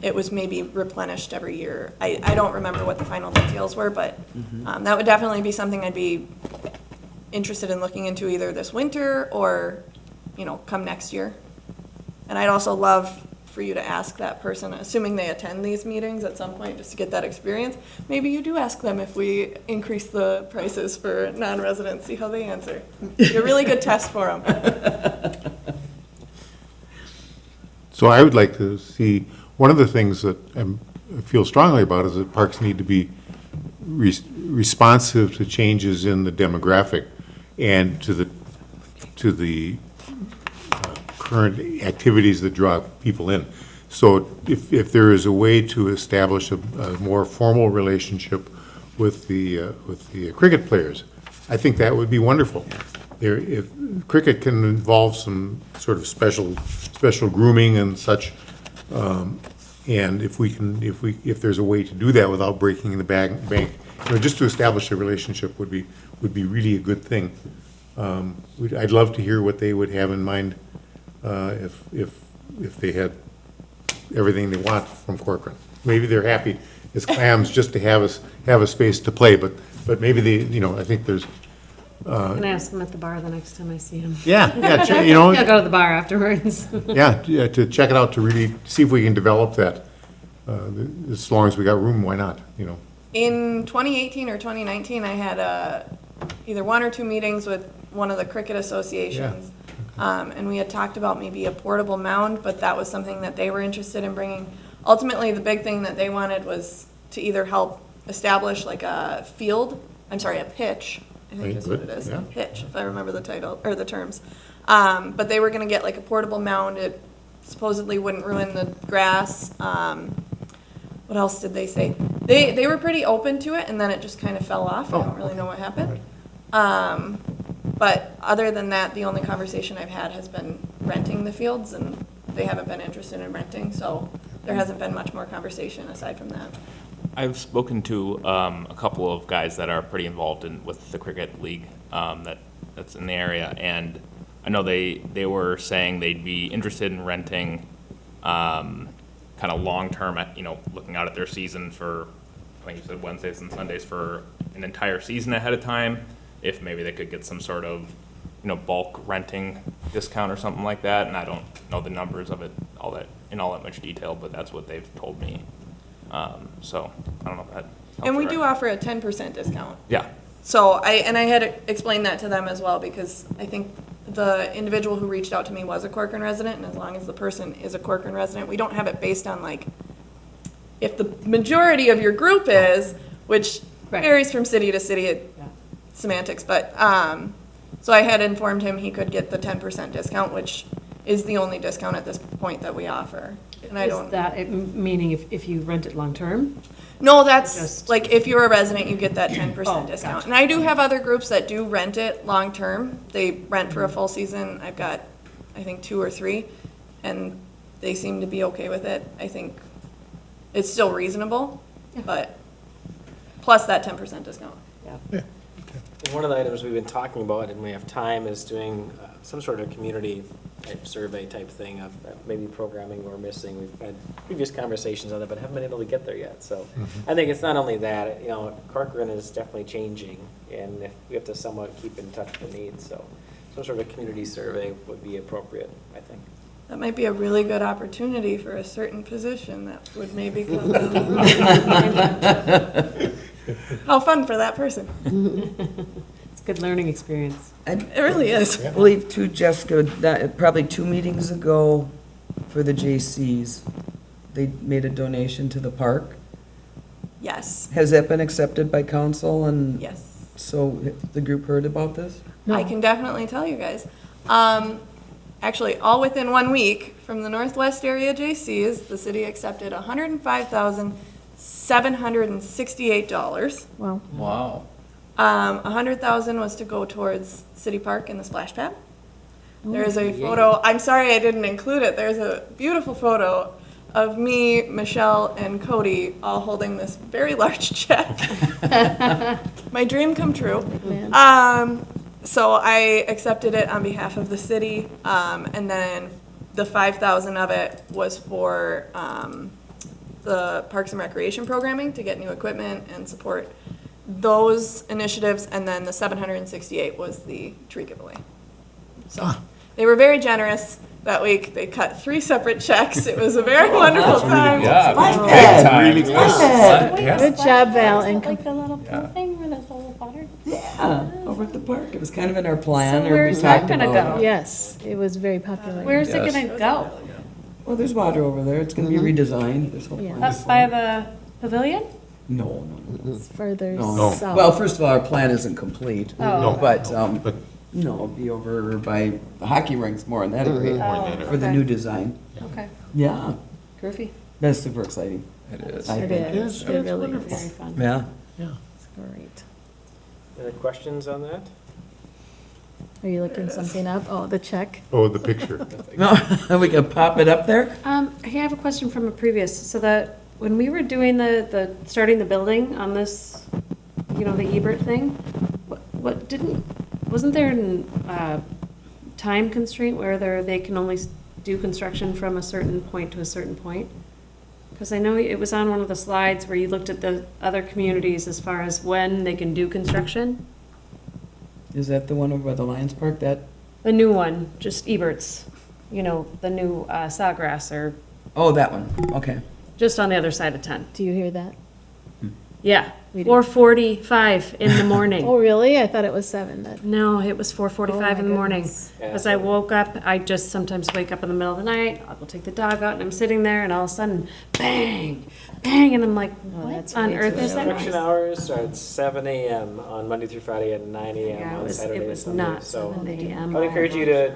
it was maybe replenished every year. I don't remember what the final details were, but that would definitely be something I'd be interested in looking into either this winter or, come next year. And I'd also love for you to ask that person, assuming they attend these meetings at some point, just to get that experience. Maybe you do ask them if we increase the prices for non-residents, see how they answer. Be a really good test for them. So I would like to see, one of the things that I feel strongly about is that parks need to be responsive to changes in the demographic and to the current activities that draw people in. So if there is a way to establish a more formal relationship with the cricket players, I think that would be wonderful. If cricket can involve some sort of special grooming and such, and if there's a way to do that without breaking the bank, just to establish a relationship would be really a good thing. I'd love to hear what they would have in mind if they had everything they want from Corcoran. Maybe they're happy as clams just to have a space to play, but maybe I think there's. I'm gonna ask him at the bar the next time I see him. Yeah, I'll go to the bar afterwards. yeah, to check it out, to really see if we can develop that. As long as we got room, why not, In 2018 or 2019, I had either 1 or 2 meetings with one of the cricket associations. And we had talked about maybe a portable mound, but that was something that they were interested in bringing. Ultimately, the big thing that they wanted was to either help establish like a pitch. I think that's what it is, Yeah. pitch, if I remember the title, or the terms. But they were gonna get like a portable mound. It supposedly wouldn't ruin the grass. What else did they say? They were pretty open to it, and then it just kind of fell off. I don't really know what happened. But other than that, the only conversation I've had has been renting the fields, and they haven't been interested in renting, so there hasn't been much more conversation aside from that. I've spoken to a couple of guys that are pretty involved with the cricket league that's in the area, and I know they were saying they'd be interested in renting kind of long-term, looking out at their season for, I think you said Wednesdays and Sundays, for an entire season ahead of time, if maybe they could get some sort of, bulk renting discount or something like that. And I don't know the numbers of it all that much detail, but that's what they've told me. So I don't know if that helps. And we you do out. offer a 10% discount. Yeah. So I had explained that to them as well, because I think the individual who reached out to me was a Corcoran resident, and as long as the person is a Corcoran resident, we don't have it based on like, if the majority of your group is, which varies from city to city, semantics, but, so I had informed him he could get the 10% discount, which is the only discount at this point that we offer. And I Is don't. that, meaning if you rent it long-term? No, that's, Just- like, if you're a resident, you get that 10% Oh, discount. gotcha. And I do have other groups that do rent it long-term. They rent for a full season. I've got, I think, 2 or 3, and they seem to be okay with it. I think it's still reasonable, but plus that 10% discount. And one of the items we've been talking about, and we have time, is doing some sort of community type survey type thing of maybe programming we're missing. We've had previous conversations on it, but haven't been able to get there yet. So I think it's not only that, Corcoran is definitely changing, and if we have to somewhat keep in touch with the needs. So some sort of community survey would be appropriate, I think. That might be a really good opportunity for a certain position that would maybe come. How fun for that person. It's a good learning experience. It really is. I believe too, Jessica, that probably 2 meetings ago for the JCs, they made a donation to the park. Yes, Has that been accepted by council, and yes. so the group heard about this? I can definitely tell you guys. Actually, all within 1 week from the Northwest Area JCs, the city accepted $105,768. Well, Wow. $100,000 was to go towards City Park and the splash pad. There's a photo, I'm sorry I didn't include it, there's a beautiful photo of me, Michelle, and Cody all holding this very large check. My dream come true. So I accepted it on behalf of the city, and then the 5,000 of it was for the Parks and Recreation programming to get new equipment and support those initiatives, and then the 768 was the tree giveaway. So they were very generous that week. They cut 3 separate checks. It was a very wonderful time. Really good job, Val. And Like the little pool thing where there's a little water? Yeah, over at the park. It was kind of in our plan. So or we where's that talked gonna about go? it. yes, it was very popular. Where's Yes. it gonna go? Well, there's water over there. It's gonna be redesigned. There's whole Yeah. plan. Up by the pavilion? No. It's further No. south. Well, first of all, our plan isn't complete. Oh. But, But no, it'll be over by the hockey rinks more in that area Oh, for the okay. new design. Okay, Yeah, groovy. that's super exciting. It is. I It think. is, it really Very is. fun. Yeah. It's great. Any questions on that? Are you looking something up? Oh, the check? oh, the picture. No, we can pop it up there? Hey, I have a question from a previous, so that when we were doing the starting the building on this, the Ebert thing, wasn't there a time constraint where they can only do construction from a certain point to a certain point? Because I know it was on one of the slides where you looked at the other communities as far as when they can do construction. Is that the one over by the Lions Park? That, The new one, just Ebert's, the new Sawgrass, or oh, that one. Okay. just on the other side of 10. Do you hear that? Yeah, We do. 4:45 in the Oh, morning. really? I thought it was 7. No, it was Oh, 4:45 my in the morning. goodness. As I woke up, I just sometimes wake up in the middle of the night, I'll go take the dog out, and I'm sitting there, and all of a sudden, bang, bang, and I'm like, Oh, what that's on way earth too is that? Construction hours start at 7 a.m. on Monday through Friday and 9 a.m. Yeah, on Saturday it and was Sunday. not So 7 a.m. I would encourage you to,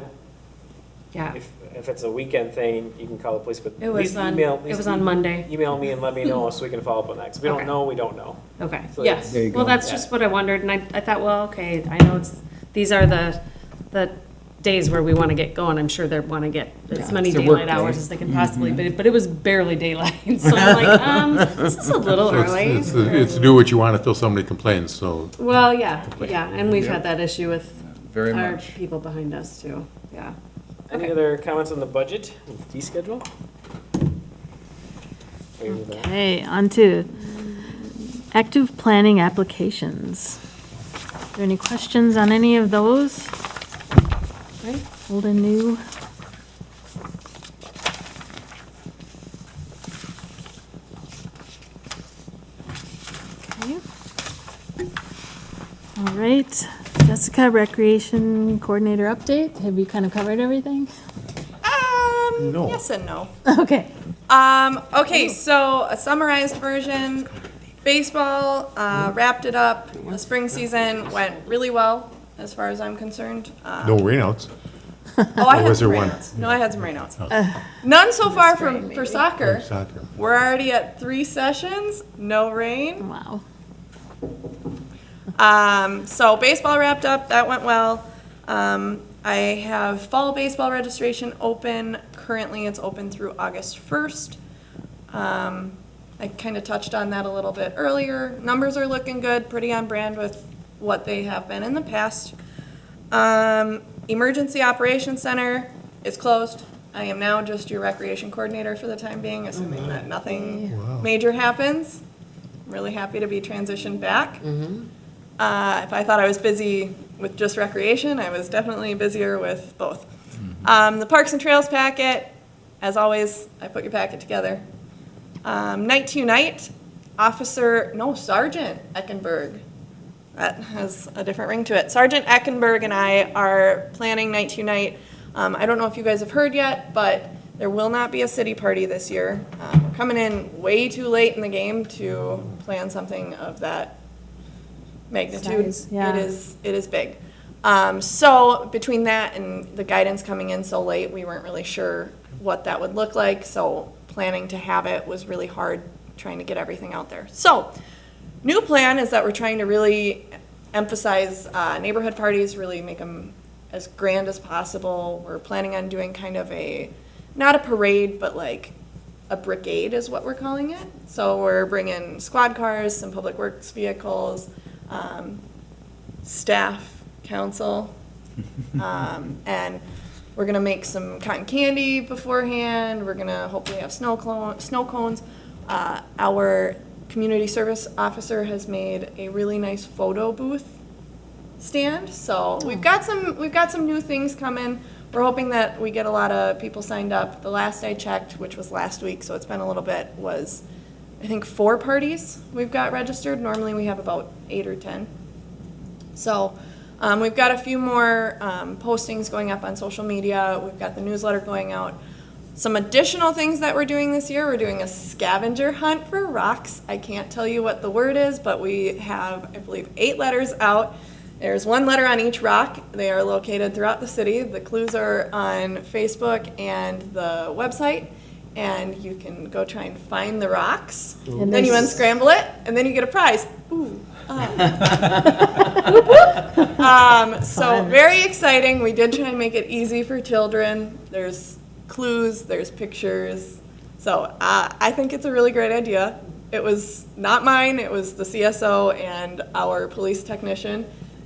Yeah, if it's a weekend thing, you can call the police, but it at was least on, email. it was on Monday. Email me and let me know so we can follow up on that. 'Cause if we don't Okay. know, we don't know. Okay, So yes. There you Well, go. that's just what I wondered, and I thought, well, okay, I know these are the days where we want to get going. I'm sure they want to get Yeah, as many it's their daylight work day. hours as they can possibly, but it was barely daylight. So I'm like, this is a little So early. it's do what you want until somebody complains, so. Well, yeah, and we've had that issue with Very our much. people behind us too, yeah. Any Okay. other comments on the budget and fee schedule? Ready to move on? Okay, on to active planning applications. Are there any questions on any of those? Right, old and new? Okay. All right, Jessica, Recreation Coordinator update. Have you kind of covered everything? No. Yes and no. Okay. Okay, so a summarized version. Baseball wrapped it up. The spring season went really well, as far as I'm concerned. No rainouts. Oh, I Or had was some there one? rainouts. No, I had some rainouts. None so far rain, for soccer. Soccer. We're already at 3 sessions, no rain. Wow. So baseball wrapped up, that went well. I have fall baseball registration open. Currently, it's open through August 1st. I kind of touched on that a little bit earlier. Numbers are looking good, pretty on brand with what they have been in the past. Emergency Operations Center is closed. I am now just your recreation coordinator for the time being, assuming that nothing major happens. I'm really happy to be transitioned back. If I thought I was busy with just recreation, I was definitely busier with both. The Parks and Trails packet, as always, I put your packet together. Night to Night, Sergeant Eckenberg. That has a different ring to it. Sergeant Eckenberg and I are planning Night to Night. I don't know if you guys have heard yet, but there will not be a city party this year. We're coming in way too late in the game to plan something of that magnitude. Size, yeah. It is big. So between that and the guidance coming in so late, we weren't really sure what that would look like. So planning to have it was really hard, trying to get everything out there. So new plan is that we're trying to really emphasize neighborhood parties, really make them as grand as possible. We're planning on doing kind of not a parade, but like a brigade is what we're calling it. So we're bringing squad cars, some public works vehicles, staff, council, and we're gonna make some cotton candy beforehand. We're gonna hopefully have snow cones. Our community service officer has made a really nice photo booth stand. So we've got some new things coming. We're hoping that we get a lot of people signed up. The last I checked, which was last week, so it's been a little bit, was I think 4 parties we've got registered. Normally we have about 8 or 10. So we've got a few more postings going up on social media. We've got the newsletter going out. Some additional things that we're doing this year, we're doing a scavenger hunt for rocks. I can't tell you what the word is, but we have, I believe, 8 letters out. There's 1 letter on each rock. They are located throughout the city. The clues are on Facebook and the website, and you can go try and find the rocks. And then you there's- unscramble it, and then you get a prize. Ooh. So very exciting. We did try and make it easy for children. There's clues, there's pictures. So I think it's a really great idea. It was not mine, it was the CSO and our police technician.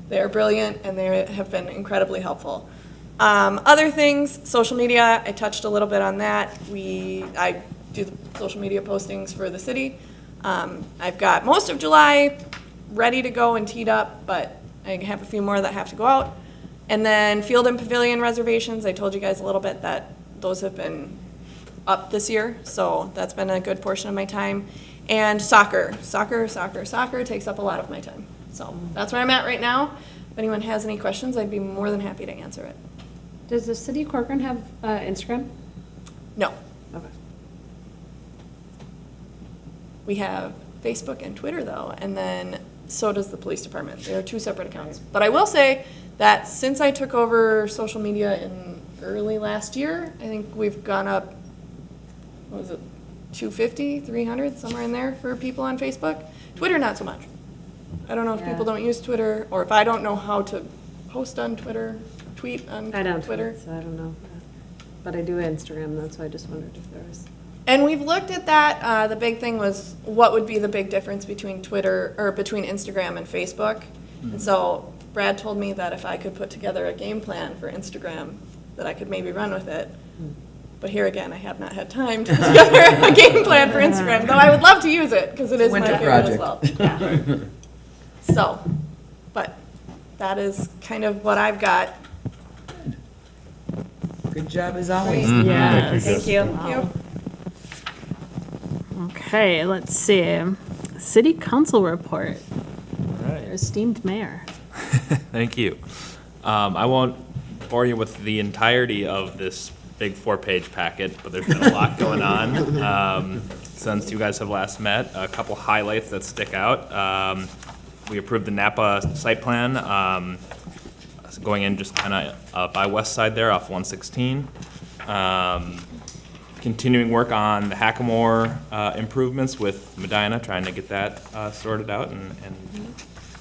They're brilliant and they have been incredibly helpful. Other things, social media, I touched a little bit on that. I do the social media postings for the city. I've got most of July ready to go and teed up, but I have a few more that have to go out. And then field and pavilion reservations, I told you guys a little bit that those have been up this year, so that's been a good portion of my time. And soccer takes up a lot of my time. So that's where I'm at right now. If anyone has any questions, I'd be more than happy to answer it. Does the city of Corcoran have Instagram? No, Okay. we have Facebook and Twitter though, and then so does the police department. They are 2 separate accounts. But I will say that since I took over social media in early last year, I think we've gone up, what was it, 250, 300, somewhere in there for people on Facebook. Twitter, not so much. I don't know if people don't use Twitter, or if I don't know how to post on Twitter, tweet on I don't Twitter. tweet, so I don't know. But I do Instagram, that's why I just wondered if there was. And we've looked at that. The big thing was what would be the big difference between Twitter, or between Instagram and Facebook. And so Brad told me that if I could put together a game plan for Instagram, that I could maybe run with it. But here again, I have not had time to put together a game plan for Instagram, though I would love to use it, because it is my Winter favorite as project. well. Yeah. So, but that is kind of what I've got. Good job as always. Yes. Thank you. Thank you. Okay, let's see. City council report. All right. Your esteemed mayor. Thank you. I won't bore you with the entirety of this big 4-page packet, but there's been a lot going on since you guys have last met. A couple highlights that stick out. We approved the Napa site plan. going in just kind of by west side there off 116. Continuing work on the Hackamore improvements with Medina, trying to get that sorted out and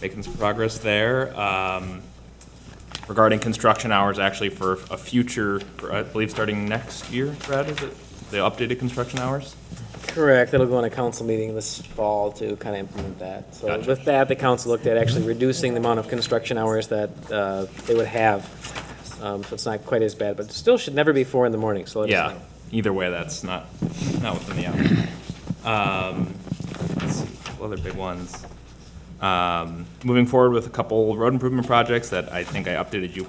making some progress there. Regarding construction hours, actually for a future, I believe starting next year, Brad, is it the updated construction hours? Correct, it'll go in a council meeting this fall to kind of implement that. So Gotcha. with that, the council looked at actually reducing the amount of construction hours that they would have. So it's not quite as bad, but it still should never be 4 in the morning, so let us Yeah, know. either way, that's not within the hour. Let's see, a couple other big ones. Moving forward with a couple road improvement projects that I think I updated you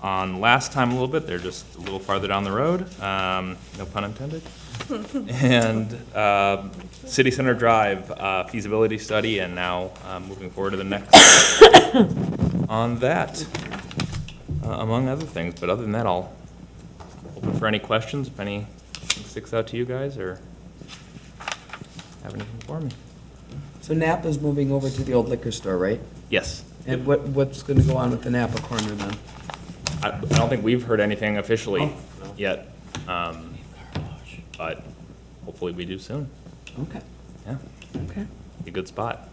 on last time a little bit. They're just a little farther down the road, no pun intended. And City Center Drive feasibility study, and now moving forward to the next on that, among other things. But other than that, I'll open for any questions, if anything sticks out to you guys or have anything for me. So Napa's moving over to the old liquor store, right? Yes. And what's gonna go on with the Napa corner then? I don't think we've heard anything officially yet, but hopefully we do soon. Okay. Yeah, Okay. be a good spot.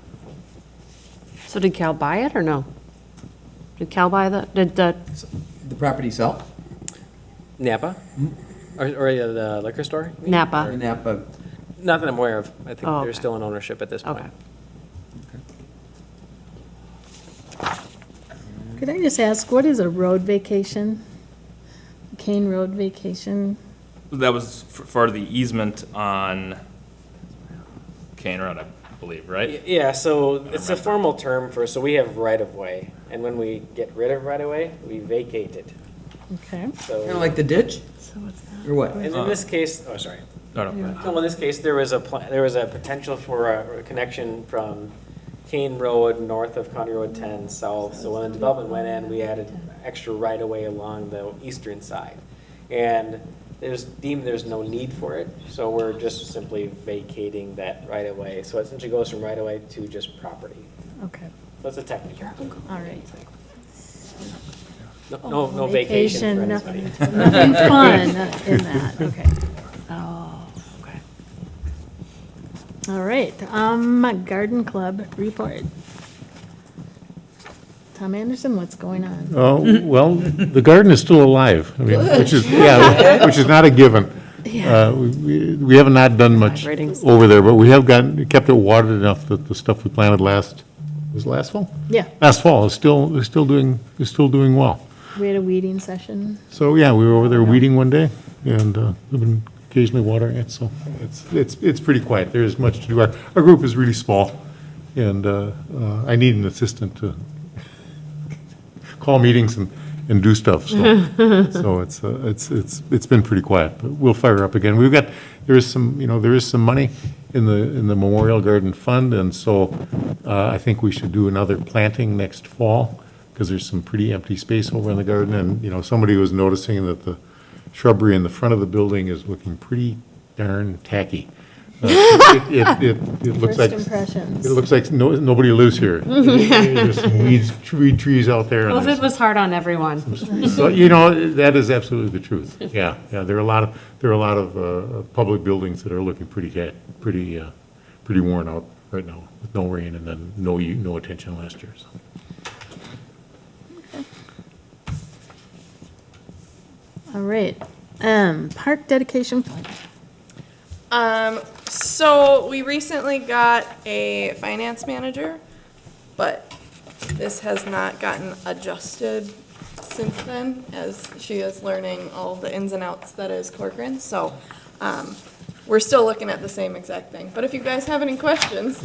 So did Cal buy it or no? Did Cal buy did the, The property sell? Napa? Or the liquor store? Or Napa? Napa? Not that I'm aware of. I think Oh, they're okay. still in ownership at this point. Okay. Could I just ask, what is a road vacation? Kane Road vacation? That was for the easement on Kane Road, I believe, right? Yeah, so it's a formal term for, so we have right-of-way, and when we get rid of right-of-way, we vacate it. Okay. So, Kind of like the ditch, So what's that? or what? and in this case, oh, sorry. No, no. So in this case, there was a potential for a connection from Kane Road, north of County Road 10, south. So when the development went in, we added extra right-of-way along the eastern side. And there's no need for it, so we're just simply vacating that right-of-way. So it essentially goes from right-of-way to just property. Okay, That's a technical. all right. No vacation for Nothing anybody. nothing fun in that, okay. Oh, okay. All right, Garden Club report. Tom Anderson, what's going on? Oh, well, the garden is still alive, I mean, which is not a given. Yeah. We have not done much Ratings. over there, but we have kept it watered enough that the stuff we planted was it last fall? Yeah, Last fall is still doing well. we had a weeding session. So, yeah, we were over there weeding one day, and we've been occasionally watering it, so it's pretty quiet. There isn't much to do. Our group is really small, and I need an assistant to call meetings and do stuff, so it's been pretty quiet, but we'll fire up again. There is some money in the Memorial Garden Fund, and so I think we should do another planting next fall, because there's some pretty empty space over in the garden, and, somebody was noticing that the shrubbery in the front of the building is looking pretty darn tacky. It looks First like, impressions. it looks like nobody lives here. There's some weed trees out there. and Well, if there's- it was hard on everyone. So, that is absolutely the truth. Yeah, there are a lot of public buildings that are looking pretty worn out right now, with no rain and then no attention last year, so. All right, park dedication fund. So we recently got a finance manager, but this has not gotten adjusted since then, as she is learning all the ins and outs that is Corcoran. So, we're still looking at the same exact thing. But if you guys have any questions,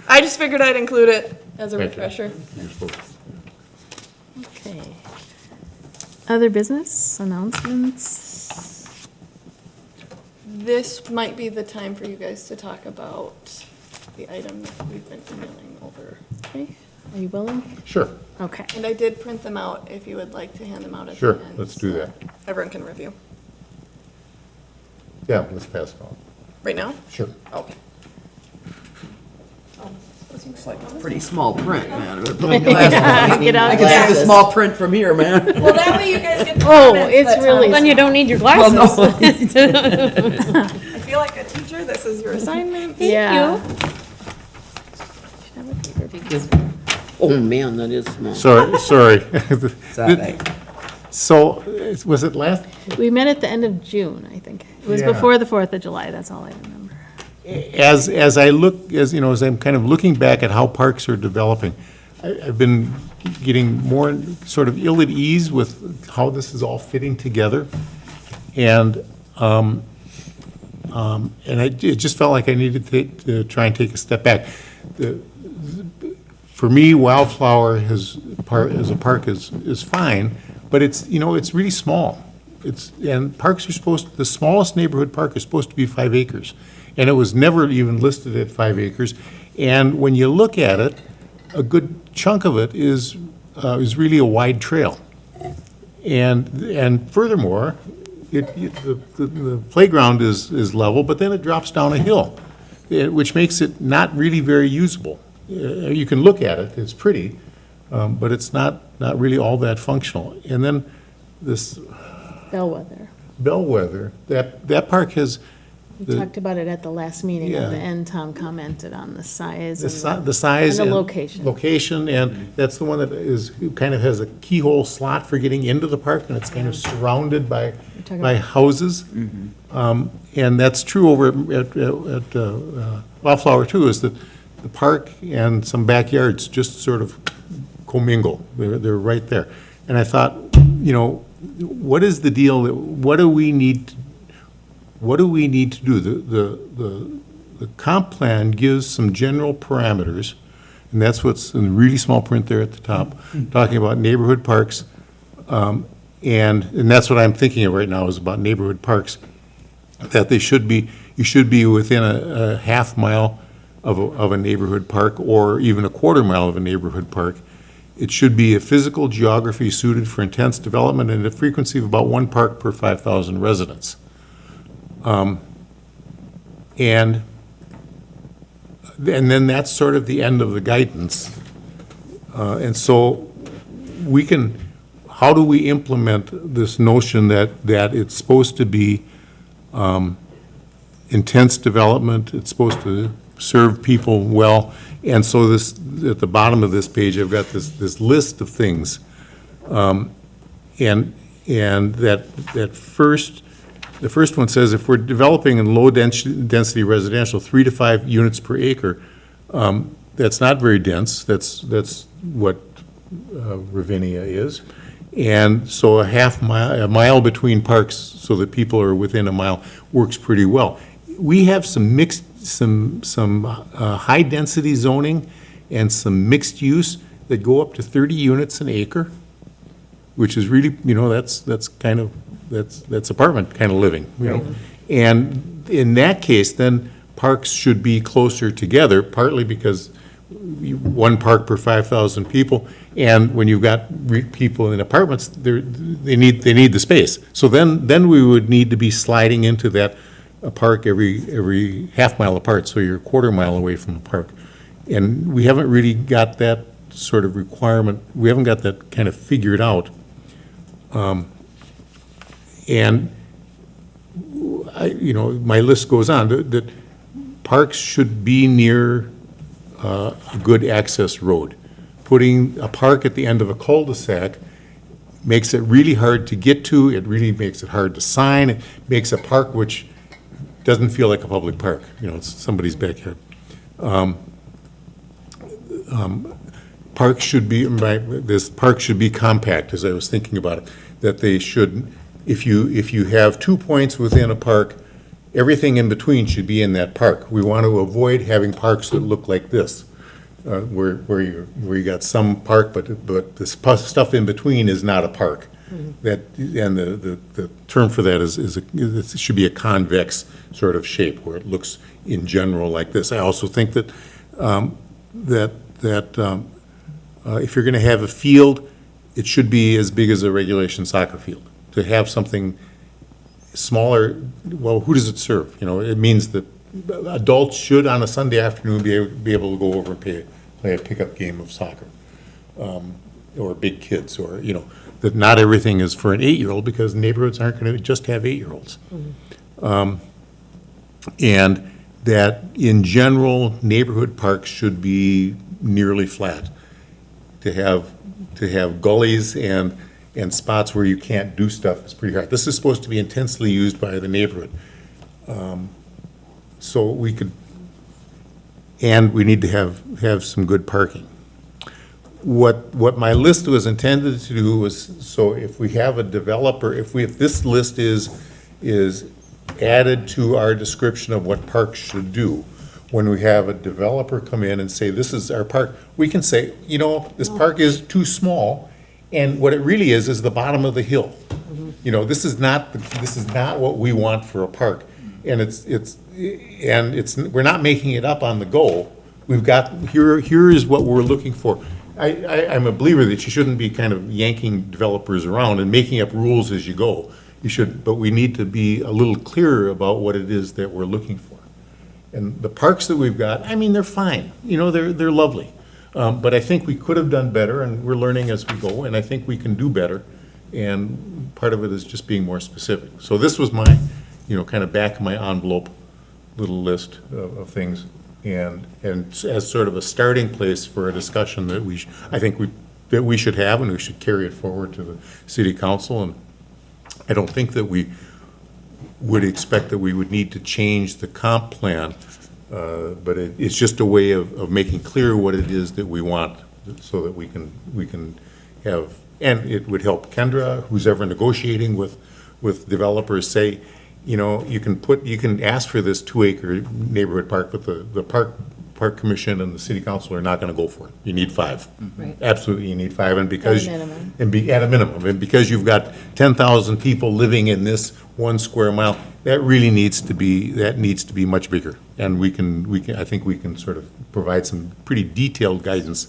I just figured I'd include it as a Thank you. refresher. Okay. Other business announcements? This might be the time for you guys to talk about the item that we've been emailing over. Okay, are you willing? Sure, Okay. And I did print them out if you would like to hand them out at the Sure, end. let's do so that. Everyone can review. yeah, let's pass it on. Right now? Sure. Okay. Looks like a pretty small print, man. Get out I can see the Glasses. small print from here, man. Well, that way you guys get the Oh, comments it's that really. Then you don't need your Well, glasses. no. I feel like a teacher, this is your assignment. Yeah. Oh, man, that is small. Sorry. Saturday. So, was it last, We met at the end of June, I think. It was Yeah. before the 4th of July, that's all I remember. as I look, as, you know, as I'm kind of looking back at how parks are developing, I've been getting more sort of ill at ease with how this is all fitting together. And it just felt like I needed to try and take a step back. For me, Wildflower as a park is fine, but it's, you know, it's really small. And parks are the smallest neighborhood park is supposed to be 5 acres. And it was never even listed at 5 acres. And when you look at it, a good chunk of it is really a wide trail. And furthermore, the playground is level, but then it drops down a hill, which makes it not really very usable. You can look at it, it's pretty, but it's not really all that functional. And then this Bellwether, that park has, We talked about it at the last meeting, Yeah. at the end, Tom commented on the size the and the size. and the location. Location, and that's the one that kind of has a keyhole slot for getting into the park, and it's kind of surrounded by talking by about- houses. And that's true over at Wildflower too, is that the park and some backyards just sort of commingle. They're right there. And I thought, you know, what is the deal? What do we need to do? The comp plan gives some general parameters, and that's what's in the really small print there at the top, talking about neighborhood parks. And that's what I'm thinking of right now, is about neighborhood parks, that you should be within a half mile of a neighborhood park, or even a quarter mile of a neighborhood park. It should be a physical geography suited for intense development and a frequency of about 1 park per 5,000 residents. And then that's sort of the end of the guidance. And so how do we implement this notion that it's supposed to be intense development, it's supposed to serve people well? And so this, at the bottom of this page, I've got this list of things. And that first, the first one says, if we're developing in low-density residential, 3 to 5 units per acre, that's not very dense. That's what Ravinia is. And so a mile between parks, so that people are within a mile, works pretty well. We have some high-density zoning and some mixed use that go up to 30 units an acre, which is really, you know, that's apartment kind of living, you know. And in that case, then parks should be closer together, partly because 1 park per 5,000 people, and when you've got people in apartments, they need the space. So then we would need to be sliding into that a park every half mile apart, so you're a quarter mile away from the park. And we haven't really got that sort of requirement, we haven't got that kind of figured out. And my list goes on, that parks should be near a good access road. Putting a park at the end of a cul-de-sac makes it really hard to get to, it really makes it hard to sign, it makes a park which doesn't feel like a public park, it's somebody's backyard. Parks should be, this park should be compact, as I was thinking about it, that they should, if you have 2 points within a park, everything in between should be in that park. We want to avoid having parks that look like this, where you got some park, but the stuff in between is not a park. That, and the term for that it should be a convex sort of shape, where it looks in general like this. I also think that if you're going to have a field, it should be as big as a regulation soccer field. To have something smaller, well, who does it serve? It means that adults should, on a Sunday afternoon, be able to go over and play a pickup game of soccer. Or big kids, or, that not everything is for an 8-year-old, because neighborhoods aren't going to just have 8-year-olds. And that, in general, neighborhood parks should be nearly flat. To have gullies and spots where you can't do stuff is pretty hard. This is supposed to be intensely used by the neighborhood. So we could, and we need to have some good parking. What my list was intended to do was, so if we have a developer, if this list is added to our description of what parks should do, when we have a developer come in and say, this is our park, we can say, this park is too small, and what it really is the bottom of the hill. This is not what we want for a park, and we're not making it up on the go. We've got, here is what we're looking for. I'm a believer that you shouldn't be kind of yanking developers around and making up rules as you go. But we need to be a little clearer about what it is that we're looking for. And the parks that we've got, they're fine, they're lovely. But I think we could have done better, and we're learning as we go, and I think we can do better. And part of it is just being more specific. So this was my, kind of back of my envelope little list of things. And as sort of a starting place for a discussion that I think we should have, and we should carry it forward to the city council. And I don't think that we would expect that we would need to change the comp plan, but it's just a way of making clear what it is that we want, so that we can have, and it would help Kendra, who's ever negotiating with developers, say, you can ask for this 2-acre neighborhood park, but the park commission and the city council are not going to go for it. You need 5. Right. Absolutely, you need 5, and because At a minimum. at a minimum, and because you've got 10,000 people living in this 1 square mile, that really needs to be much bigger. And I think we can sort of provide some pretty detailed guidance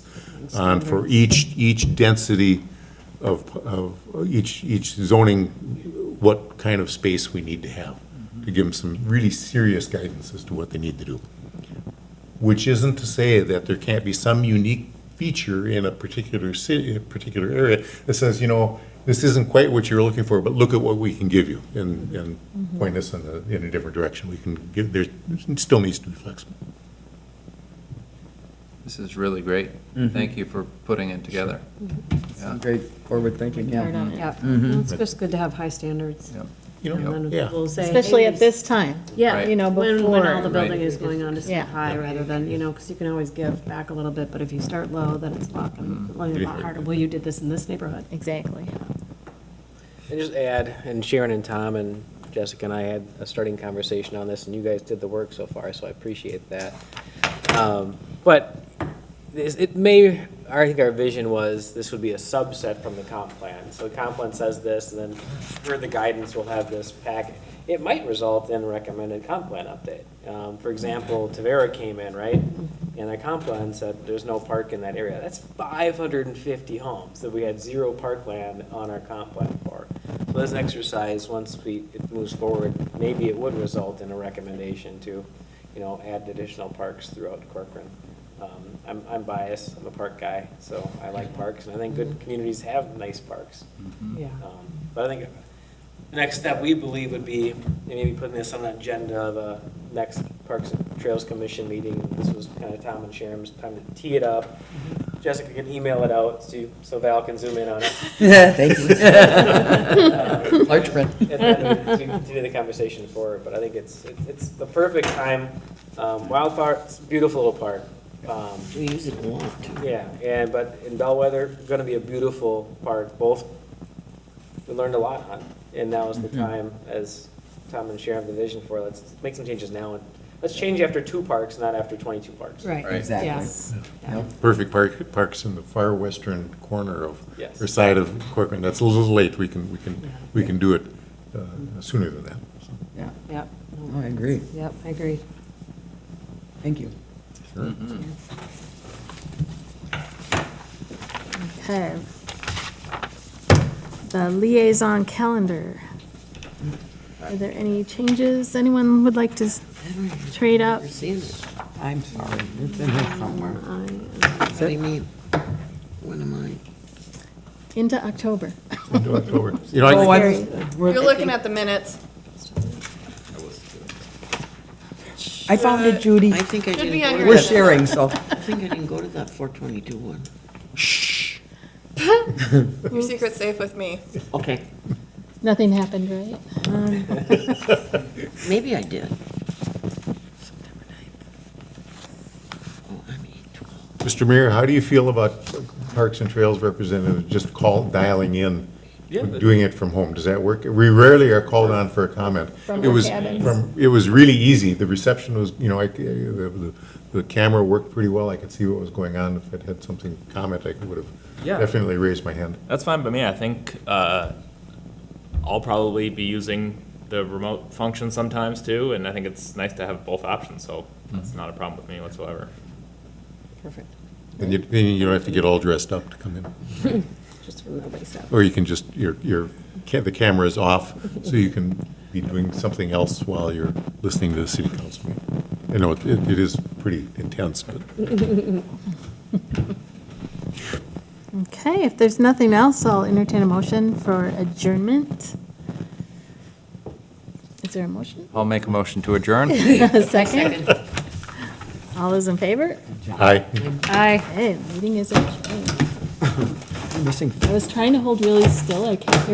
on for each density of each zoning, what kind of space we need to have, to give them some really serious guidance as to what they need to do. Which isn't to say that there can't be some unique feature in a particular city, a particular area, that says, this isn't quite what you're looking for, but look at what we can give you, and point us in a different direction. We can give, it still needs to be flexible. This is really great. Thank you for putting it together. Some great forward thinking, yeah. Yeah, well, it's just good to have high standards. Yep. And then Yeah. people say, Especially hey, at this time. Yeah, Right. When when all the before. building is going on to stay Yeah. high, rather than, because you can always give back a little bit, but if you start low, then it's a lot harder. Well, you did this in this neighborhood. Exactly. And just add, and Sharon and Tom and Jessica and I had a starting conversation on this, and you guys did the work so far, so I appreciate that. But I think our vision was this would be a subset from the comp plan. So the comp plan says this, and then for the guidance, we'll have this packet. It might result in a recommended comp plan update. For example, Tavera came in, right? And the comp plan said there's no park in that area. That's 550 homes that we had 0 parkland on our comp plan for. So as an exercise, once it moves forward, maybe it would result in a recommendation to, add additional parks throughout Corcoran. I'm biased, I'm a park guy, so I like parks, and I think good communities have nice parks. Yeah. But I think the next step, we believe, would be maybe putting this on the agenda of a next Parks and Trails Commission meeting. This was kind of Tom and Sharon's time to tee it up. Jessica can email it out so Val can zoom in on it. Yeah, thank you. Large print. And then to continue the conversation forward, but I think it's the perfect time. Wildfire, it's a beautiful little park. We use it a lot, too. Yeah, but in Bellwether, gonna be a beautiful park, both, we learned a lot on, and now is the time, as Tom and Sharon have the vision for, let's make some changes now, and let's change after 2 parks, not after 22 parks. Right. Exactly. Yes. Yeah. Perfect parks in the far western corner of, Yes. or side of Corcoran. That's a little late. We can do it sooner than that. So. Yeah, Yep. oh, I agree. Yep, I agree. Thank you. Okay. The liaison calendar. Are there any changes anyone would like to trade up? Never seen it. I'm sorry, it's in here somewhere. What do you mean? When am I? Into October. Into October. Oh, You're looking at the minutes. I found it, Judy. I think I Should didn't be on go your to We're that. sharing, so. I think I didn't go to that 422 one. Your secret's safe with me. Okay, Nothing happened, right? maybe I did. September 9th. Oh, I'm 8/12. Mr. Mayor, how do you feel about Parks and Trails representative just dialing in, Yeah, doing it from home? Does that work? We rarely are called on for a comment. From It our was cabins. It was really easy. The reception was, the camera worked pretty well. I could see what was going on. If it had something to comment, I would have Yeah. definitely raised my hand. That's fine by me. I think I'll probably be using the remote function sometimes too, and I think it's nice to have both options, so that's not a problem with me whatsoever. Perfect. And then you don't have to get all dressed up to come in. Just from nobody's house. Or you can just, the camera is off, so you can be doing something else while you're listening to the city council meeting. I know it is pretty intense, but. Okay, if there's nothing else, I'll entertain a motion for adjournment. Is there a motion? I'll make a motion to adjourn. A second? All those in favor? Aye. Aye. Hey, meeting is adjourned. Missing I was trying to hold really still, I kept hearing